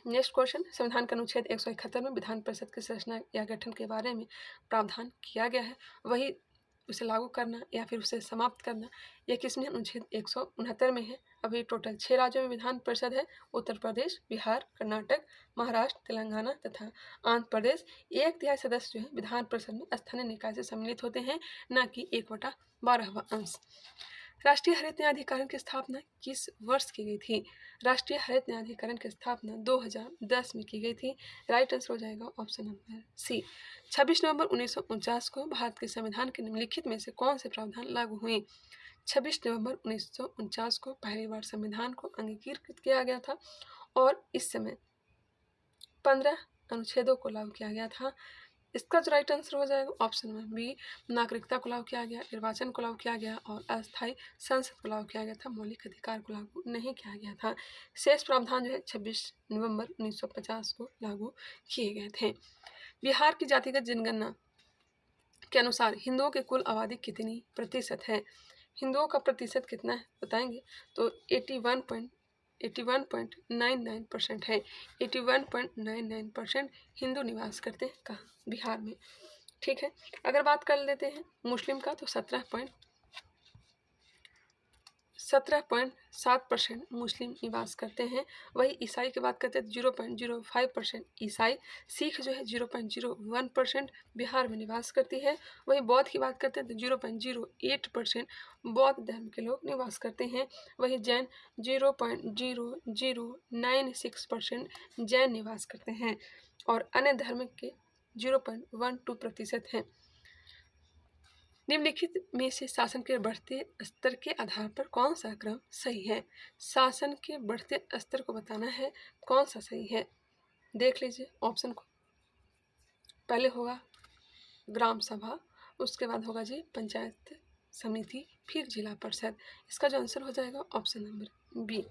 नेक्स्ट क्वेश्चन, संविधान के अनुच्छेद 171 में विधान परिषद की संरचना या गठन के बारे में प्रावधान किया गया है, वही उसे लागू करना या फिर उसे समाप्त करना, यह किसमें? अनुच्छेद 169 में है। अभी टोटल 6 राज्यों में विधान परिषद है, उत्तर प्रदेश, बिहार, कर्नाटक, महाराष्ट्र, तेलंगाना तथा आंध्र प्रदेश। 1/3 सदस्य जो है विधान परिषद में स्थानीय निकाय से सम्मिलित होते हैं, न कि 1/12वां अंश। राष्ट्रीय हरित न्यायाधिकरण की स्थापना किस वर्ष की गई थी? राष्ट्रीय हरित न्यायाधिकरण की स्थापना 2010 में की गई थी। राइट आंसर हो जाएगा ऑप्शन नंबर सी। 26 नवंबर 1949 को भारत के संविधान के निम्नलिखित में से कौन से प्रावधान लागू हुए? 26 नवंबर 1949 को पहली बार संविधान को अंगीकृत किया गया था और इस समय 15 अनुच्छेदों को लागू किया गया था। इसका जो राइट आंसर हो जाएगा ऑप्शन में बी, नागरिकता को लागू किया गया, निर्वाचन को लागू किया गया और अस्थायी संसद को लागू किया गया था, मौलिक अधिकार को लागू नहीं किया गया था। शेष प्रावधान जो है 26 नवंबर 1950 को लागू किए गए थे। बिहार की जातिगत जनगणना के अनुसार हिंदुओं की कुल आबादी कितनी प्रतिशत है? हिंदुओं का प्रतिशत कितना है बताएंगे तो 81.99% है। 81.99% हिंदू निवास करते हैं कहाँ? बिहार में। ठीक है, अगर बात कर लेते हैं मुस्लिम का तो 17.7% मुस्लिम निवास करते हैं। वही ईसाई की बात करते हैं 0.05% ईसाई। सिख जो है 0.01% बिहार में निवास करती है। वही बौद्ध की बात करते हैं तो 0.08% बौद्ध धर्म के लोग निवास करते हैं। वही जैन 0.0096% जैन निवास करते हैं और अन्य धर्म के 0.12% हैं। निम्नलिखित में से शासन के बढ़ते स्तर के आधार पर कौन सा क्रम सही है? शासन के बढ़ते स्तर को बताना है कौन सा सही है। देख लीजिए ऑप्शन को। पहले होगा ग्राम सभा, उसके बाद होगा जी पंचायत समिति, फिर जिला परिषद। इसका जो आंसर हो जाएगा ऑप्शन नंबर बी।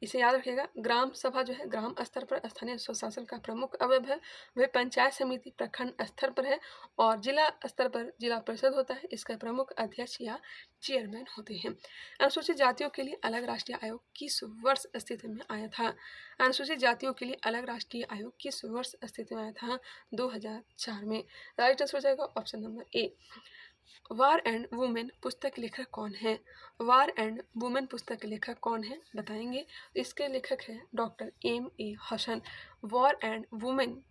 इसे याद रखिएगा, ग्राम सभा जो है ग्राम स्तर पर स्थानीय स्वशासन का प्रमुख अवयव है। वह पंचायत समिति प्रखंड स्तर पर है और जिला स्तर पर जिला परिषद होता है। इसका प्रमुख अध्यक्ष या चेयरमैन होते हैं। अनुसूचित जातियों के लिए अलग राष्ट्रीय आयोग किस वर्ष अस्तित्व में आया था? अनुसूचित जातियों के लिए अलग राष्ट्रीय आयोग किस वर्ष अस्तित्व में आया था? 2004 में। राइट आंसर हो जाएगा option number A. War and women पुस्तक लेखक कौन है? वार एंड वुमेन पुस्तक लेखक कौन है बताएंगे। इसके लेखक है doctor M.A. Hasan. War and women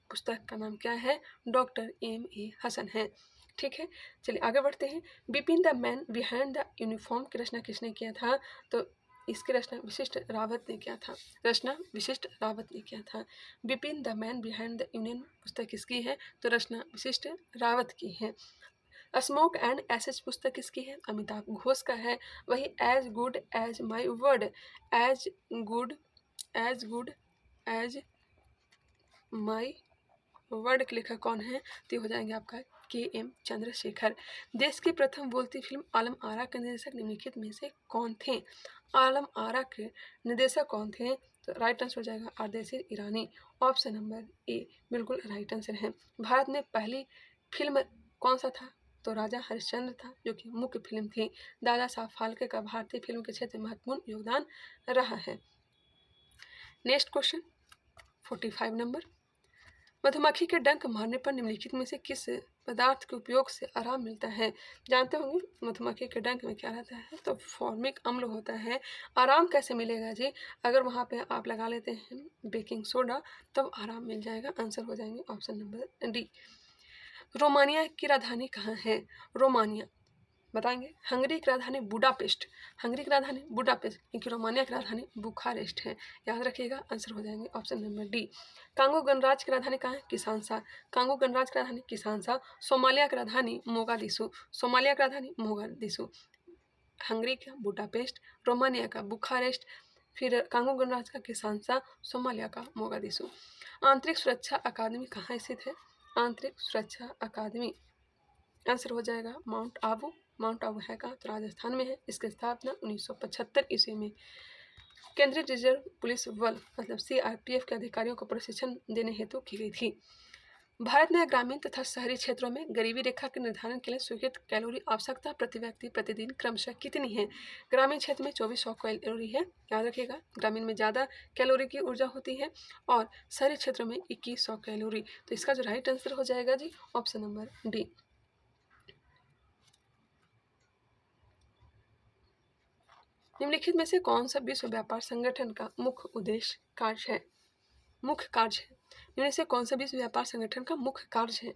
पुस्तक का नाम क्या है? Doctor M.A. हसन है। ठीक है, चलिए आगे बढ़ते हैं। Bipin the man behind the uniform की रचना किसने किया था? तो इसकी रचना विशिष्ट रावत ने किया था। रचना विशिष्ट रावत ने किया था। Bipin the man behind the union पुस्तक किसकी है? तो रचना विशिष्ट रावत की है। स्मोक एंड एसेज पुस्तक किसकी है? अमिताभ घोष का है। वही as good as my word, as good as my word के लेखक कौन है? तो हो जाएंगे आपका KM चंद्रशेखर। देश की प्रथम बोलती फिल्म आलम आरा के निर्देशक निम्नलिखित में से कौन थे? आलम आरा के निर्देशक कौन थे? तो राइट आंसर हो जाएगा आरदेशिर ईरानी। ऑप्शन नंबर ए बिल्कुल राइट आंसर है। भारत में पहली फिल्म कौन सा था? तो राजा हरिश्चंद्र था, जो कि मुख्य फिल्म थी। दादा साहब फाल्के का भारतीय फिल्म के क्षेत्र में महत्वपूर्ण योगदान रहा है। Next question 45 number. मधुमक्खी के डंक मारने पर निम्नलिखित में से किस पदार्थ के उपयोग से आराम मिलता है? जानते होंगे मधुमक्खी के डंक में क्या रहता है? तो फॉर्मिक अम्ल होता है। आराम कैसे मिलेगा जी? अगर वहाँ पे आप लगा लेते हैं बेकिंग सोडा तब आराम मिल जाएगा। आंसर हो जाएंगे ऑप्शन नंबर डी। रोमानिया की राजधानी कहाँ है? रोमानिया बताएंगे। हंगरी की राजधानी बुडापेस्ट, हंगरी की राजधानी बुडापेस्ट, क्योंकि रोमानिया की राजधानी बुखारेस्ट है। याद रखिएगा, आंसर हो जाएंगे ऑप्शन नंबर डी। कांगो गणराज्य की राजधानी कहाँ है? किसानसा, कांगो गणराज्य की राजधानी किसानसा। सोमालिया की राजधानी मोगादिशु, सोमालिया की राजधानी मोगादिशु। हंगरी का बुडापेस्ट, रोमानिया का बुखारेस्ट, फिर कांगो गणराज्य का किसानसा, सोमालिया का मोगादिशु। आंतरिक सुरक्षा अकादमी कहाँ स्थित है? आंतरिक सुरक्षा अकादमी आंसर हो जाएगा माउंट आबू। माउंट आबू है कहाँ? तो राजस्थान में है। इसकी स्थापना 1975 ईस्वी में केंद्रीय रिजर्व पुलिस बल मतलब CRPF के अधिकारियों को प्रशिक्षण देने हेतु की गई थी। भारत में ग्रामीण तथा शहरी क्षेत्रों में गरीबी रेखा के निर्धारण के लिए स्वीकृत कैलोरी आवश्यकता प्रति व्यक्ति प्रतिदिन क्रमशः कितनी है? ग्रामीण क्षेत्र में 2400 कैलोरी है। याद रखिएगा, ग्रामीण में ज़्यादा कैलोरी की ऊर्जा होती है और शहरी क्षेत्रों में 2100 कैलोरी। तो इसका जो राइट आंसर हो जाएगा जी ऑप्शन नंबर डी। निम्नलिखित में से कौन सा विश्व व्यापार संगठन का मुख्य उद्देश्य कार्य है? मुख्य कार्य है। इनमें से कौन सा विश्व व्यापार संगठन का मुख्य कार्य है?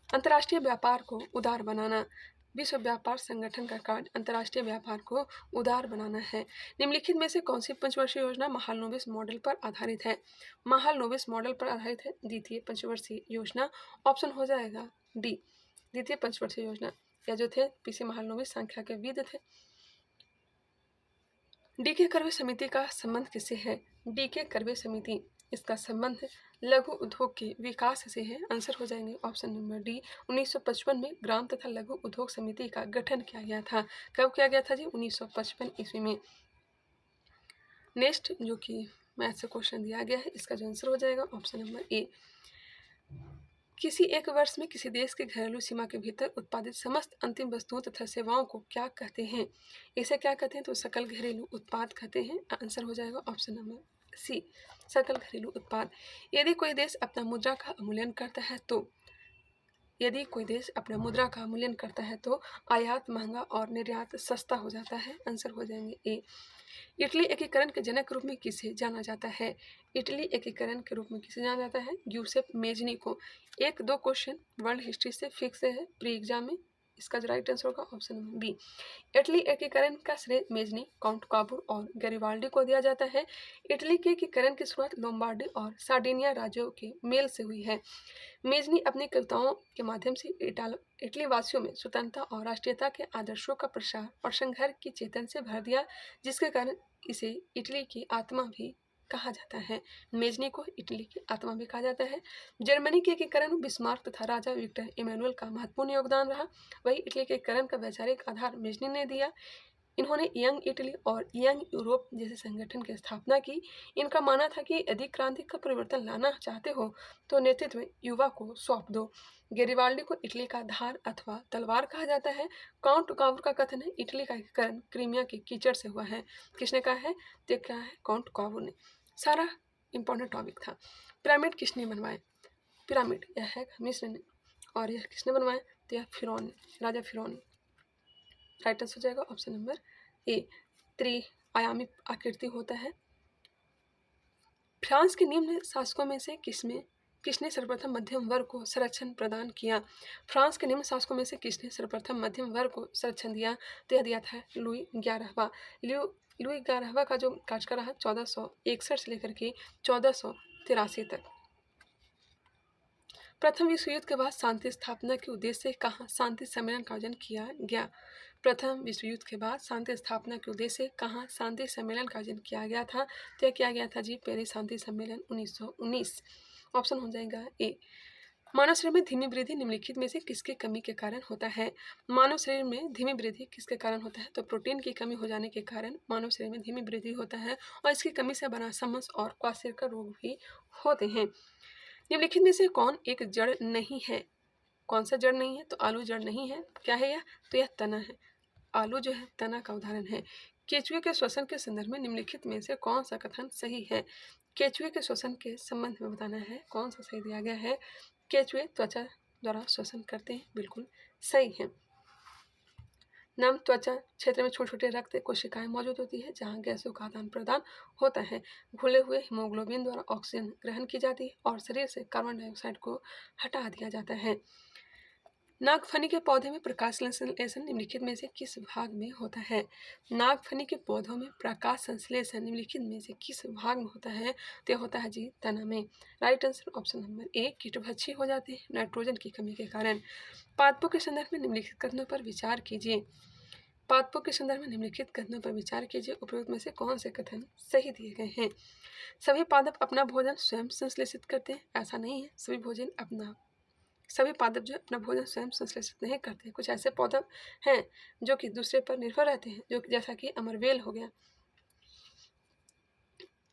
अंतर्राष्ट्रीय व्यापार को उदार बनाना। विश्व व्यापार संगठन का कार्य अंतर्राष्ट्रीय व्यापार को उदार बनाना है। निम्नलिखित में से कौन सी पंचवर्षीय योजना महालनोबिस मॉडल पर आधारित है? महालनोबिस मॉडल पर आधारित है द्वितीय पंचवर्षीय योजना। ऑप्शन हो जाएगा डी द्वितीय पंचवर्षीय योजना। या जो थे PC महालनोबिस संख्या के विद थे। DK कर्वे समिति का संबंध किससे है? DK कर्वे समिति इसका संबंध लघु उद्योग के विकास से है। आंसर हो जाएंगे ऑप्शन नंबर डी। 1955 में ग्राम तथा लघु उद्योग समिति का गठन किया गया था। कब किया गया था जी? 1955 ईस्वी में। नेक्स्ट जो कि मैथ से क्वेश्चन दिया गया है, इसका जो आंसर हो जाएगा ऑप्शन नंबर ए। किसी एक वर्ष में किसी देश के घरेलू सीमा के भीतर उत्पादित समस्त अंतिम वस्तुओं तथा सेवाओं को क्या कहते हैं? इसे क्या कहते हैं? तो सकल घरेलू उत्पाद कहते हैं। आंसर हो जाएगा ऑप्शन नंबर सी, सकल घरेलू उत्पाद। यदि कोई देश अपना मुद्रा का अवमूल्यन करता है तो आयात महंगा और निर्यात सस्ता हो जाता है। आंसर हो जाएंगे ए। इटली एकीकरण के जनक के रूप में किसे जाना जाता है? इटली एकीकरण के रूप में किसे जाना जाता है? यूसेफ मेजनी को। 1-2 क्वेश्चन वर्ल्ड हिस्ट्री से फिक्स है प्री एग्जाम में। इसका जो राइट आंसर होगा ऑप्शन नंबर बी। इटली एकीकरण का श्रेय मेजनी, काउंट काबूर और गैरिबाल्डी को दिया जाता है। इटली के एकीकरण की शुरुआत लोम्बार्डी और सार्डिनिया राज्यों के मेल से हुई है। मेजनी अपनी कविताओं के माध्यम से इटली वासियों में स्वतंत्रता और राष्ट्रीयता के आदर्शों का प्रसार और संघर्ष की चेतन से भर दिया, जिसके कारण इसे इटली की आत्मा भी कहा जाता है। मेजनी को इटली की आत्मा भी कहा जाता है। जर्मनी के एकीकरण में बिस्मार्क तथा राजा विक्टर इमैनुअल का महत्वपूर्ण योगदान रहा। वही इटली के एकीकरण का वैचारिक आधार मेजनी ने दिया। इन्होंने यंग इटली और यंग यूरोप जैसे संगठन की स्थापना की। इनका मानना था कि यदि क्रांति का परिवर्तन लाना चाहते हो तो नेतृत्व युवा को सौंप दो। गैरिबाल्डी को इटली का धार अथवा तलवार कहा जाता है। काउंट काबूर का कथन है इटली का एकीकरण क्रीमिया के कीचड़ से हुआ है। किसने कहा है? तो क्या है? काउंट काबूर ने। सारा इंपॉर्टेंट टॉपिक था। पिरामिड किसने बनवाए? पिरामिड यह है मिस्र ने। और यह किसने बनवाए? तो यह फिरौन ने, राजा फिरौन ने। राइट आंसर हो जाएगा ऑप्शन नंबर ए। त्रिआयामी आकृति होता है। फ्रांस के निम्न शासकों में से किसने सर्वप्रथम मध्यम वर्ग को संरक्षण प्रदान किया? फ्रांस के निम्न शासकों में से किसने सर्वप्रथम मध्यम वर्ग को संरक्षण दिया? तो यह दिया था लुई 11वां। लुई 11वां का जो कार्यकाल रहा 1461 से लेकर के 1483 तक। प्रथम विश्व युद्ध के बाद शांति स्थापना के उद्देश्य से कहाँ शांति सम्मेलन का आयोजन किया गया? प्रथम विश्व युद्ध के बाद शांति स्थापना के उद्देश्य से कहाँ शांति सम्मेलन का आयोजन किया गया था? तो यह किया गया था जी पेरिस शांति सम्मेलन 1919। ऑप्शन हो जाएगा ए। मानव शरीर में धीमी वृद्धि निम्नलिखित में से किसके कमी के कारण होता है? मानव शरीर में धीमी वृद्धि किसके कारण होता है? तो प्रोटीन की कमी हो जाने के कारण मानव शरीर में धीमी वृद्धि होता है और इसकी कमी से बना समस और क्वार्शेकर रोग भी होते हैं। निम्नलिखित में से कौन एक जड़ नहीं है? कौन सा जड़ नहीं है? तो आलू जड़ नहीं है। क्या है यह? तो यह तना है। आलू जो है तना का उदाहरण है। केचुए के श्वसन के संदर्भ में निम्नलिखित में से कौन सा कथन सही है? केचुए के श्वसन के संबंध में बताना है कौन सा सही दिया गया है। केचुए त्वचा द्वारा श्वसन करते हैं, बिल्कुल सही है। नम त्वचा क्षेत्र में छोटे छोटे रक्त कोशिकाएं मौजूद होती है जहां गैसों का आदान प्रदान होता है। घुले हुए हीमोग्लोबिन द्वारा ऑक्सीजन ग्रहण की जाती है और शरीर से कार्बन डाइऑक्साइड को हटा दिया जाता है। नागफनी के पौधे में प्रकाश संश्लेषण निम्नलिखित में से किस भाग में होता है? नागफनी के पौधों में प्रकाश संश्लेषण निम्नलिखित में से किस भाग में होता है? तो होता है जी तना में। Right answer option number A. कीटभक्षी हो जाते हैं नाइट्रोजन की कमी के कारण। पादपों के संदर्भ में निम्नलिखित कथनों पर विचार कीजिए। पादपों के संदर्भ में निम्नलिखित कथनों पर विचार कीजिए। उपरोक्त में से कौन से कथन सही दिए गए हैं? सभी पादप अपना भोजन स्वयं संश्लेषित करते हैं, ऐसा नहीं है। सभी पादप जो अपना भोजन स्वयं संश्लेषित नहीं करते। कुछ ऐसे पादप हैं जो कि दूसरे पर निर्भर रहते हैं, जो जैसा कि अमरवेल हो गया।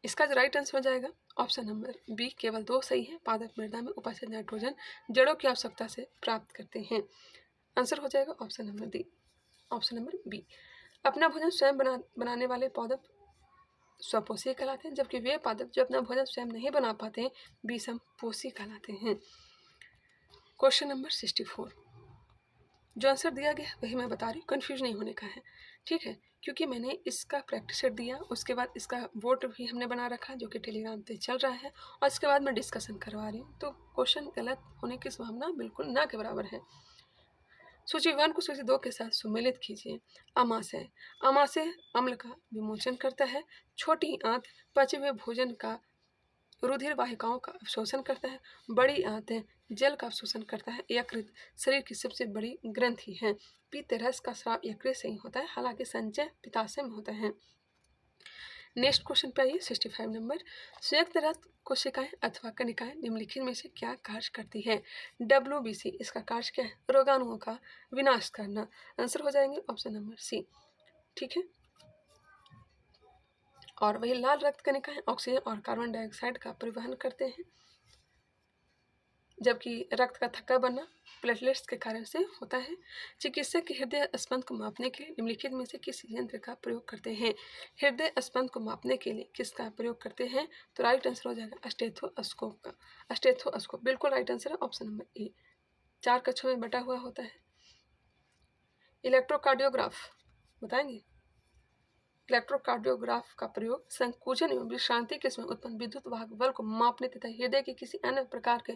इसका जो राइट आंसर हो जाएगा ऑप्शन नंबर बी। केवल 2 सही है। पादप मृदा में उपस्थित नाइट्रोजन जड़ों की आवश्यकता से प्राप्त करते हैं। आंसर हो जाएगा option number D, option number B. अपना भोजन स्वयं बनाने वाले पादप स्वपोषी कहलाते हैं, जबकि वे पादप जो अपना भोजन स्वयं नहीं बना पाते हैं विषमपोषी कहलाते हैं। Question number 64। जो आंसर दिया गया वही मैं बता रही हूँ, कन्फ्यूज नहीं होने का है, ठीक है। क्योंकि मैंने इसका प्रैक्टिस सेट दिया, उसके बाद इसका बोर्ड भी हमने बना रखा जो कि टेलीग्राम पे चल रहा है, और इसके बाद मैं डिस्कशन करवा रही हूँ। तो क्वेश्चन गलत होने की संभावना बिल्कुल ना के बराबर है। सूची 1 को सूची 2 के साथ सुमेलित कीजिए। अमाशय। अमाशय अम्ल का विमोचन करता है। छोटी आंत पचे हुए भोजन का रुधिर वाहिकाओं का अवशोषण करता है। बड़ी आंत जल का अवशोषण करता है। यकृत शरीर की सबसे बड़ी ग्रंथि है। पित्त रस का स्राव यकृत से ही होता है, हालांकि संचय पित्ताशय में होता है। नेक्स्ट क्वेश्चन पे आइए 65 नंबर। संयुक्त रक्त कोशिकाएं अथवा कणिकाएं निम्नलिखित में से क्या कार्य करती हैं? WBC इसका कार्य क्या है? रोगाणुओं का विनाश करना। आंसर हो जाएंगे ऑप्शन नंबर सी। ठीक है, और वही लाल रक्त कणिकाएं ऑक्सीजन और कार्बन डाइऑक्साइड का परिवहन करते हैं, जबकि रक्त का थक्का बनना प्लेटलेट्स के कारण से होता है। चिकित्सक हृदय स्पंद को मापने के लिए निम्नलिखित में से किस यंत्र का प्रयोग करते हैं? हृदय स्पंद को मापने के लिए किसका प्रयोग करते हैं? तो राइट आंसर हो जाएगा स्टेथोस्कोप का। स्टेथोस्कोप बिल्कुल राइट आंसर है ऑप्शन नंबर ए। 4 कक्षों में बटा हुआ होता है। इलेक्ट्रोकार्डियोग्राफ बताएंगे। इलेक्ट्रोकार्डियोग्राफ का प्रयोग संकुचन एवं विश्रांति के समय उत्पन्न विद्युत वाहक बल को मापने तथा हृदय के किसी अन्य प्रकार के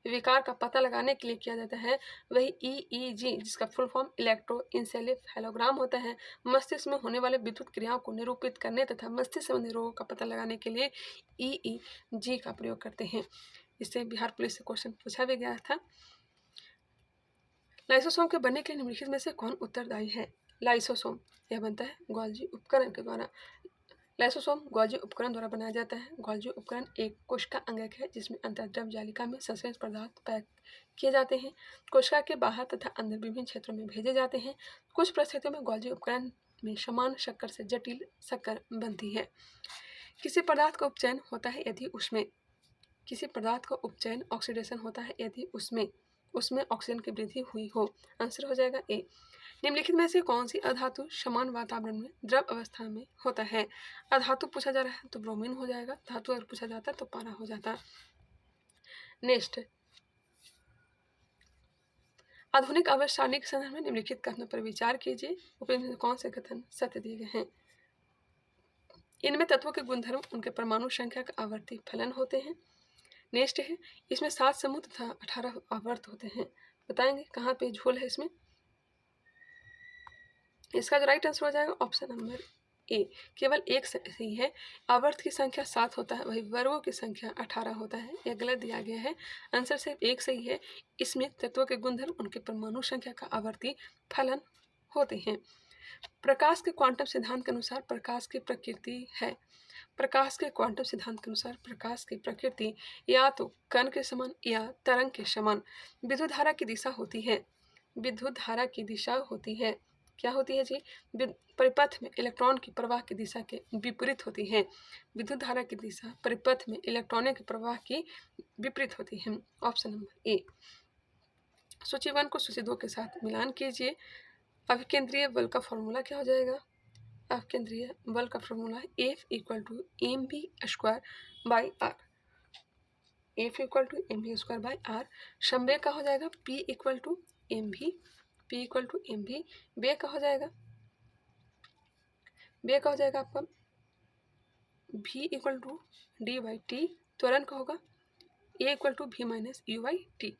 विकार का पता लगाने के लिए किया जाता है। वही EEG जिसका फुल फॉर्म इलेक्ट्रोइंसेफेलोग्राम होता है, मस्तिष्क में होने वाले विद्युत क्रियाओं को निरूपित करने तथा मस्तिष्क संबंधी रोगों का पता लगाने के लिए EEG का प्रयोग करते हैं। इससे बिहार पुलिस से क्वेश्चन पूछा भी गया था। लाइसोसोम के बनने के लिए निम्नलिखित में से कौन उत्तरदायी है? लाइसोसोम यह बनता है गोल्जी उपकरण के द्वारा। लाइसोसोम गोल्जी उपकरण द्वारा बनाया जाता है। गोल्जी उपकरण एक कोशिका अंगक है जिसमें अंतर्द्रव जालिका में संश्लेषित पदार्थ पैक किए जाते हैं, कोशिका के बाहर तथा अंदर विभिन्न क्षेत्रों में भेजे जाते हैं। कुछ परिस्थितियों में गोल्जी उपकरण में समान शक्कर से जटिल शक्कर बनती है। किसी पदार्थ का उपचयन होता है यदि उसमें ऑक्सीडेशन होता है यदि उसमें ऑक्सीजन की वृद्धि हुई हो। आंसर हो जाएगा ए। निम्नलिखित में से कौन सी अधातु समान वातावरण में द्रव अवस्था में होता है? अधातु पूछा जा रहा है तो ब्रोमीन हो जाएगा, धातु अगर पूछा जाता तो पारा हो जाता। नेक्स्ट, आधुनिक आवर्त सारणी के संदर्भ में निम्नलिखित कथनों पर विचार कीजिए। उपयुक्त में कौन से कथन सत्य दिए गए हैं? इनमें तत्वों के गुणधर्म उनके परमाणु संख्या का आवर्ती फलन होते हैं। नेक्स्ट है, इसमें 7 समूह तथा 18 आवर्त होते हैं। बताएंगे कहाँ पे झोल है इसमें? इसका जो राइट आंसर हो जाएगा ऑप्शन नंबर ए, केवल एक सही है। आवर्त की संख्या 7 होता है, वही वर्गों की संख्या 18 होता है। यह गलत दिया गया है, आंसर सिर्फ एक सही है। इसमें तत्वों के गुणधर्म उनके परमाणु संख्या का आवर्ती फलन होते हैं। प्रकाश के क्वांटम सिद्धांत के अनुसार प्रकाश की प्रकृति है। प्रकाश के क्वांटम सिद्धांत के अनुसार प्रकाश की प्रकृति या तो कण के समान या तरंग के समान विद्युत धारा की दिशा होती है। विद्युत धारा की दिशा होती है, क्या होती है जी? परिपथ में इलेक्ट्रॉन की प्रवाह की दिशा के विपरीत होती है। विद्युत धारा की दिशा परिपथ में इलेक्ट्रॉनों के प्रवाह की विपरीत होती है। ऑप्शन नंबर ए। सूची 1 को सूची 2 के साथ मिलान कीजिए। अभिकेंद्रीय बल का फॉर्मूला क्या हो जाएगा? अभिकेंद्रीय बल का formula F equal to mv² by R. F equal to mv² by R. संवेग का हो जाएगा P इक्वल टू mv। वेग का हो जाएगा आपका v equal to D by T. त्वरण का होगा a equal to v minus u by T.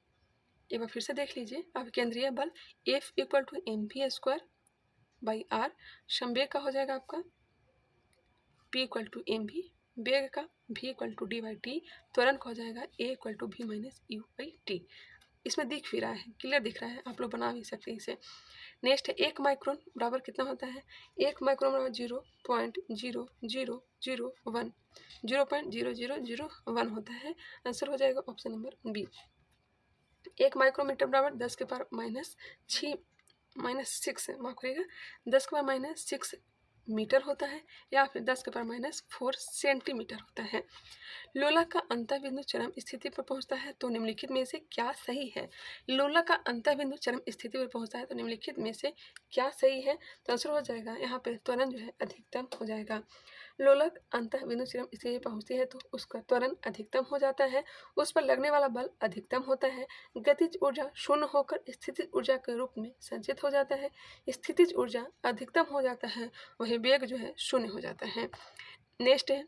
एक बार फिर से देख लीजिए। अभिकेंद्रीय बल F equal to mv² by R. संवेग का हो जाएगा आपका P इक्वल टू mv। वेग का v equal to D by T. त्वरण का हो जाएगा a equal to v minus u by T. इसमें दिख भी रहा है, क्लियर दिख रहा है, आप लोग बना भी सकते हैं इसे। नेक्स्ट है 1 माइक्रोन बराबर कितना होता है? 1 माइक्रोन बराबर 0.0001 0.0001 होता है। आंसर हो जाएगा ऑप्शन नंबर बी। 1 माइक्रोमीटर बराबर 10 के पावर -6 माफ करिएगा 10 के पावर -6 मीटर होता है, या फिर 10 के पावर -4 सेंटीमीटर होता है। लोलक का अंतःबिंदु चरम स्थिति पर पहुंचता है तो निम्नलिखित में से क्या सही है? लोलक का अंतःबिंदु चरम स्थिति पर पहुंचता है तो निम्नलिखित में से क्या सही है? तो आंसर हो जाएगा यहाँ पे त्वरण जो है अधिकतम हो जाएगा। लोलक अंतःबिंदु चरम स्थिति पर पहुंचती है तो उसका त्वरण अधिकतम हो जाता है, उस पर लगने वाला बल अधिकतम होता है। गतिज ऊर्जा शून्य होकर स्थितिज ऊर्जा के रूप में संचित हो जाता है। स्थितिज ऊर्जा अधिकतम हो जाता है, वही वेग जो है शून्य हो जाता है। नेक्स्ट है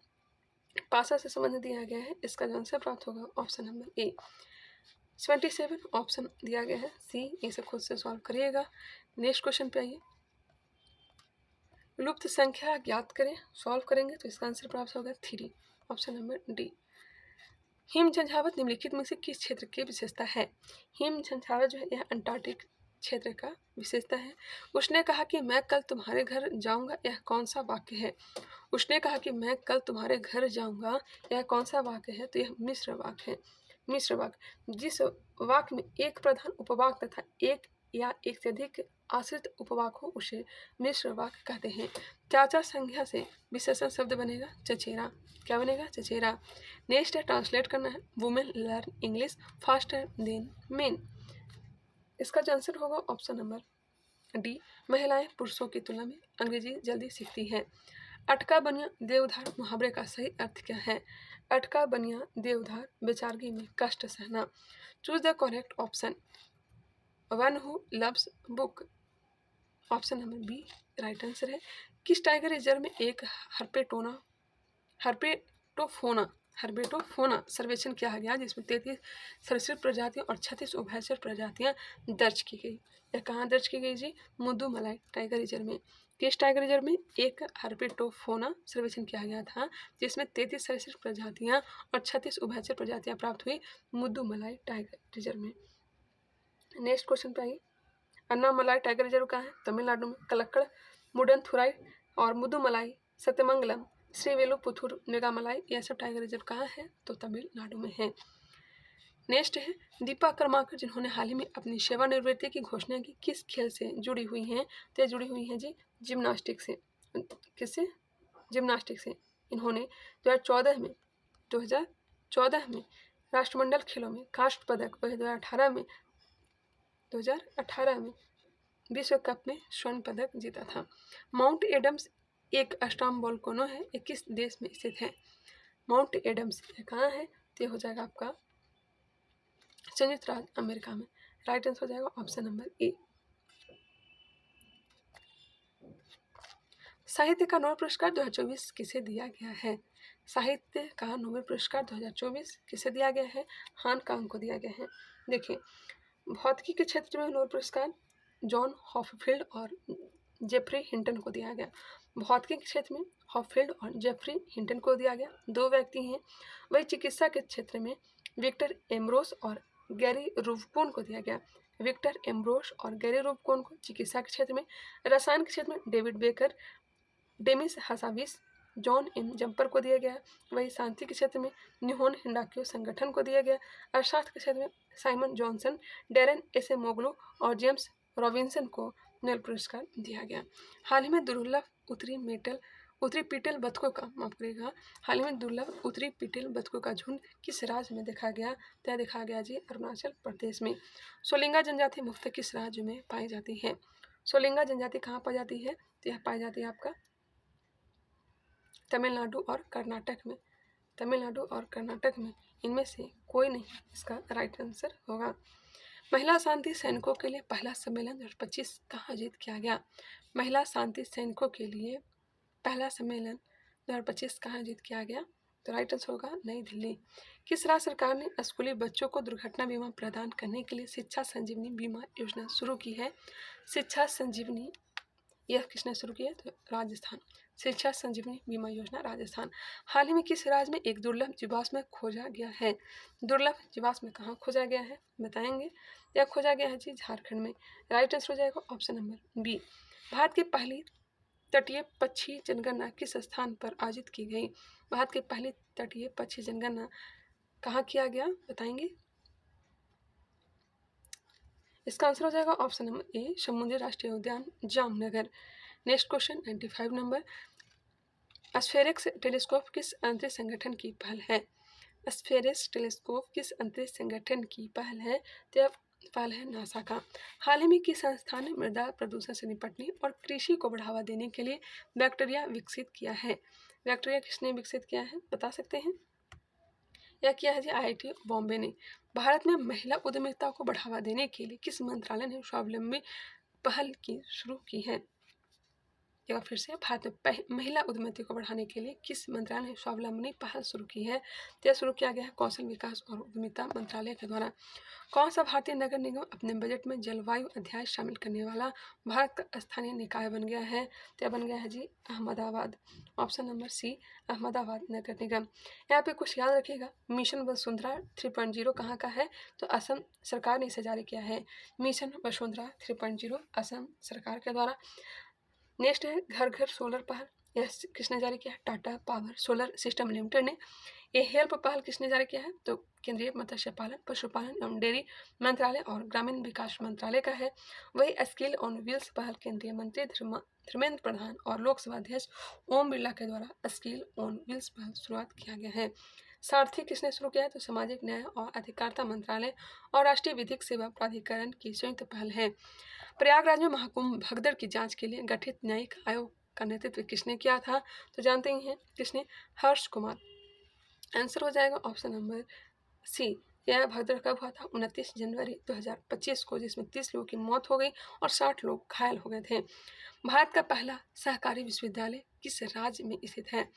पासा से संबंध दिया गया है, इसका जो आंसर प्राप्त होगा ऑप्शन नंबर ए। 27 ऑप्शन दिया गया है सी, इसे खुद से सॉल्व करिएगा। नेक्स्ट क्वेश्चन पे आइए। लुप्त संख्या ज्ञात करें, सॉल्व करेंगे तो इसका आंसर प्राप्त होगा 3, ऑप्शन नंबर डी। हिम झंझावात निम्नलिखित में से किस क्षेत्र की विशेषता है? हिम झंझावात जो है यह अंटार्कटिक क्षेत्र का विशेषता है। उसने कहा कि मैं कल तुम्हारे घर जाऊंगा, यह कौन सा वाक्य है? उसने कहा कि मैं कल तुम्हारे घर जाऊंगा, यह कौन सा वाक्य है? तो यह मिश्र वाक्य है। मिश्र वाक्य, जिस वाक्य में एक प्रधान उपवाक्य तथा एक या एक से अधिक आश्रित उपवाक हो उसे मिश्र वाक्य कहते हैं। चाचा संज्ञा से विशेषण शब्द बनेगा चचेरा। क्या बनेगा? चचेरा। नेक्स्ट है ट्रांसलेट करना है। Women learn English faster than main. इसका जो आंसर होगा ऑप्शन नंबर डी, महिलाएं पुरुषों की तुलना में अंग्रेजी जल्दी सीखती हैं। अटका बनिया देवधार मुहावरे का सही अर्थ क्या है? अटका बनिया देवधार बेचारगी में कष्ट सहना। Choose the correct option. One who loves book, option number B right answer है। किस टाइगर रिजर्व में एक हर्बेटोफोना सर्वेक्षण किया गया जिसमें 33 सरीसृप प्रजातियां और 36 उभयचर प्रजातियां दर्ज की गई? यह कहाँ दर्ज की गई जी? मुद्दुमलाई टाइगर रिजर्व में। किस टाइगर रिजर्व में एक हर्बेटोफोना सर्वेक्षण किया गया था जिसमें 33 सरीसृप प्रजातियां और 36 उभयचर प्रजातियां प्राप्त हुई? मुद्दुमलाई टाइगर रिजर्व में। नेक्स्ट क्वेश्चन पे आइए। अन्नामलाई टाइगर रिजर्व कहाँ है? तमिलनाडु में। कलक्कड़, मुडनथुराई और मुदुमलाई, सत्यमंगलम, श्रीवेलुपुथुर, मेघामलाई, यह सब टाइगर रिजर्व कहाँ है? तो तमिलनाडु में है। नेक्स्ट है दीपा कर्माकर, जिन्होंने हाल ही में अपनी सेवानिवृत्ति की घोषणा की, किस खेल से जुड़ी हुई हैं? तो ये जुड़ी हुई हैं जी जिम्नास्टिक से। किससे? जिम्नास्टिक से। इन्होंने 2014 में राष्ट्रमंडल खेलों में कांस्य पदक, 2018 में विश्व कप में स्वर्ण पदक जीता था। माउंट एडम्स एक अस्टाम वोल्केनो है, ये किस देश में स्थित है? माउंट एडम्स कहाँ है? तो हो जाएगा आपका संयुक्त राज्य अमेरिका में। राइट आंसर हो जाएगा ऑप्शन नंबर ए। साहित्य का नोबेल पुरस्कार 2024 किसे दिया गया है? साहित्य का नोबेल पुरस्कार 2024 किसे दिया गया है? हान कांग को दिया गया है। देखिए, भौतिकी के क्षेत्र में नोबेल पुरस्कार जॉन हॉपफील्ड और जेफरी हिंटन को दिया गया। भौतिकी के क्षेत्र में हॉपफील्ड और जेफरी हिंटन को दिया गया, दो व्यक्ति हैं। वही चिकित्सा के क्षेत्र में विक्टर एम्ब्रोस और गैरी रूबकोन को दिया गया। विक्टर एम्ब्रोस और गैरी रूबकोन को चिकित्सा के क्षेत्र में। रसायन के क्षेत्र में डेविड बेकर, डेमिस हसाविस, जॉन एम जम्पर को दिया गया। वही शांति के क्षेत्र में निहोन हिंडाक्यो संगठन को दिया गया। अर्थशास्त्र के क्षेत्र में साइमन जॉनसन, डेरेन एसे मोगलू और जेम्स रॉबिन्सन को नोबेल पुरस्कार दिया गया। हाल ही में दुर्लभ उत्तरी पीटल बतखों का हाल ही में दुर्लभ उत्तरी पीटल बतखों का झुंड किस राज्य में देखा गया? तो देखा गया जी अरुणाचल प्रदेश में। सोलिंगा जनजाति मुख्यतः किस राज्य में पाई जाती है? सोलिंगा जनजाति कहाँ पाई जाती है? तो यह पाई जाती है आपका तमिलनाडु और कर्नाटक में। तमिलनाडु और कर्नाटक में, इनमें से कोई नहीं इसका राइट आंसर होगा। महिला शांति सैनिकों के लिए पहला सम्मेलन 2025 कहाँ आयोजित किया गया? महिला शांति सैनिकों के लिए पहला सम्मेलन 2025 कहाँ आयोजित किया गया? तो राइट आंसर होगा नई दिल्ली। किस राज्य सरकार ने स्कूली बच्चों को दुर्घटना बीमा प्रदान करने के लिए शिक्षा संजीवनी बीमा योजना शुरू की है? शिक्षा संजीवनी यह किसने शुरू की है? तो राजस्थान। शिक्षा संजीवनी बीमा योजना राजस्थान। हाल ही में किस राज्य में एक दुर्लभ जीवाश्म खोजा गया है? दुर्लभ जीवाश्म कहाँ खोजा गया है बताएंगे? यह खोजा गया है जी झारखंड में। राइट आंसर हो जाएगा ऑप्शन नंबर बी। भारत की पहली तटीय पक्षी जनगणना किस स्थान पर आयोजित की गई? भारत की पहली तटीय पक्षी जनगणना कहाँ किया गया बताएंगे? इसका आंसर हो जाएगा ऑप्शन नंबर ए समुद्री राष्ट्रीय उद्यान जामनगर। नेक्स्ट क्वेश्चन 95 नंबर। स्फेरिक्स टेलीस्कोप किस अंतरिक्ष संगठन की पहल है? स्फेरिक्स टेलीस्कोप किस अंतरिक्ष संगठन की पहल है? तो यह पहल है नासा का। हाल ही में किस संस्थान ने मृदा प्रदूषण से निपटने और कृषि को बढ़ावा देने के लिए बैक्टीरिया विकसित किया है? बैक्टीरिया किसने विकसित किया है बता सकते हैं? यह किया है जी IIT बॉम्बे ने। भारत में महिला उद्यमिता को बढ़ावा देने के लिए किस मंत्रालय ने स्वावलंबी पहल की शुरू की है? एक बार फिर से, भारत में महिला उद्यमिता को बढ़ाने के लिए किस मंत्रालय ने स्वावलंबनी पहल शुरू की है? तो यह शुरू किया गया है कौशल विकास और उद्यमिता मंत्रालय के द्वारा। कौन सा भारतीय नगर निगम अपने बजट में जलवायु अध्याय शामिल करने वाला भारत का स्थानीय निकाय बन गया है? तो यह बन गया है जी Ahmedabad. Option number C, Ahmedabad नगर निगम। यहाँ पे कुछ याद रखिएगा, मिशन वसुंधरा 3.0 कहाँ का है? तो असम सरकार ने इसे जारी किया है। मिशन वसुंधरा 3.0 असम सरकार के द्वारा। नेक्स्ट है घर घर सोलर पहल, यह किसने जारी किया है? Tata power solar system limited ने। ये हेल्प पहल किसने जारी किया है? तो केंद्रीय मत्स्य पालन, पशुपालन एवं डेयरी मंत्रालय और ग्रामीण विकास मंत्रालय का है। वही स्किल ऑन व्हील्स पहल केंद्रीय मंत्री धर्मेंद्र प्रधान और लोकसभा अध्यक्ष ओम बिरला के द्वारा स्किल ऑन व्हील्स पहल शुरुआत किया गया है। सारथी किसने शुरू किया है? तो सामाजिक न्याय और अधिकारिता मंत्रालय और राष्ट्रीय विधिक सेवा प्राधिकरण की संयुक्त पहल है। प्रयागराज में महाकुंभ भगदड़ की जांच के लिए गठित न्यायिक आयोग का नेतृत्व किसने किया था? तो जानते ही हैं किसने? हर्ष कुमार। आंसर हो जाएगा ऑप्शन नंबर सी। यह भगदड़ कब हुआ था? 29 जनवरी 2025 को, जिसमें 30 लोगों की मौत हो गई और 60 लोग घायल हो गए थे। भारत का पहला सहकारी विश्वविद्यालय किस राज्य में स्थित है?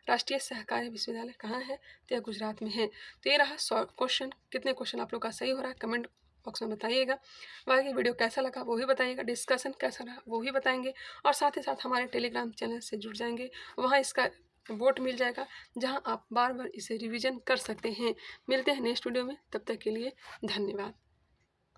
राष्ट्रीय सहकारी विश्वविद्यालय कहाँ है? तो यह गुजरात में है। तो ये रहा 100 क्वेश्चन। कितने क्वेश्चन आप लोग का सही हो रहा है कमेंट बॉक्स में बताइएगा। बाकी वीडियो कैसा लगा वो भी बताइएगा, डिस्कशन कैसा रहा वो भी बताएंगे, और साथ ही साथ हमारे टेलीग्राम चैनल से जुड़ जाएंगे। वहाँ इसका वोट मिल जाएगा जहाँ आप बार बार इसे रिवीजन कर सकते हैं। मिलते हैं नेक्स्ट वीडियो में, तब तक के लिए धन्यवाद।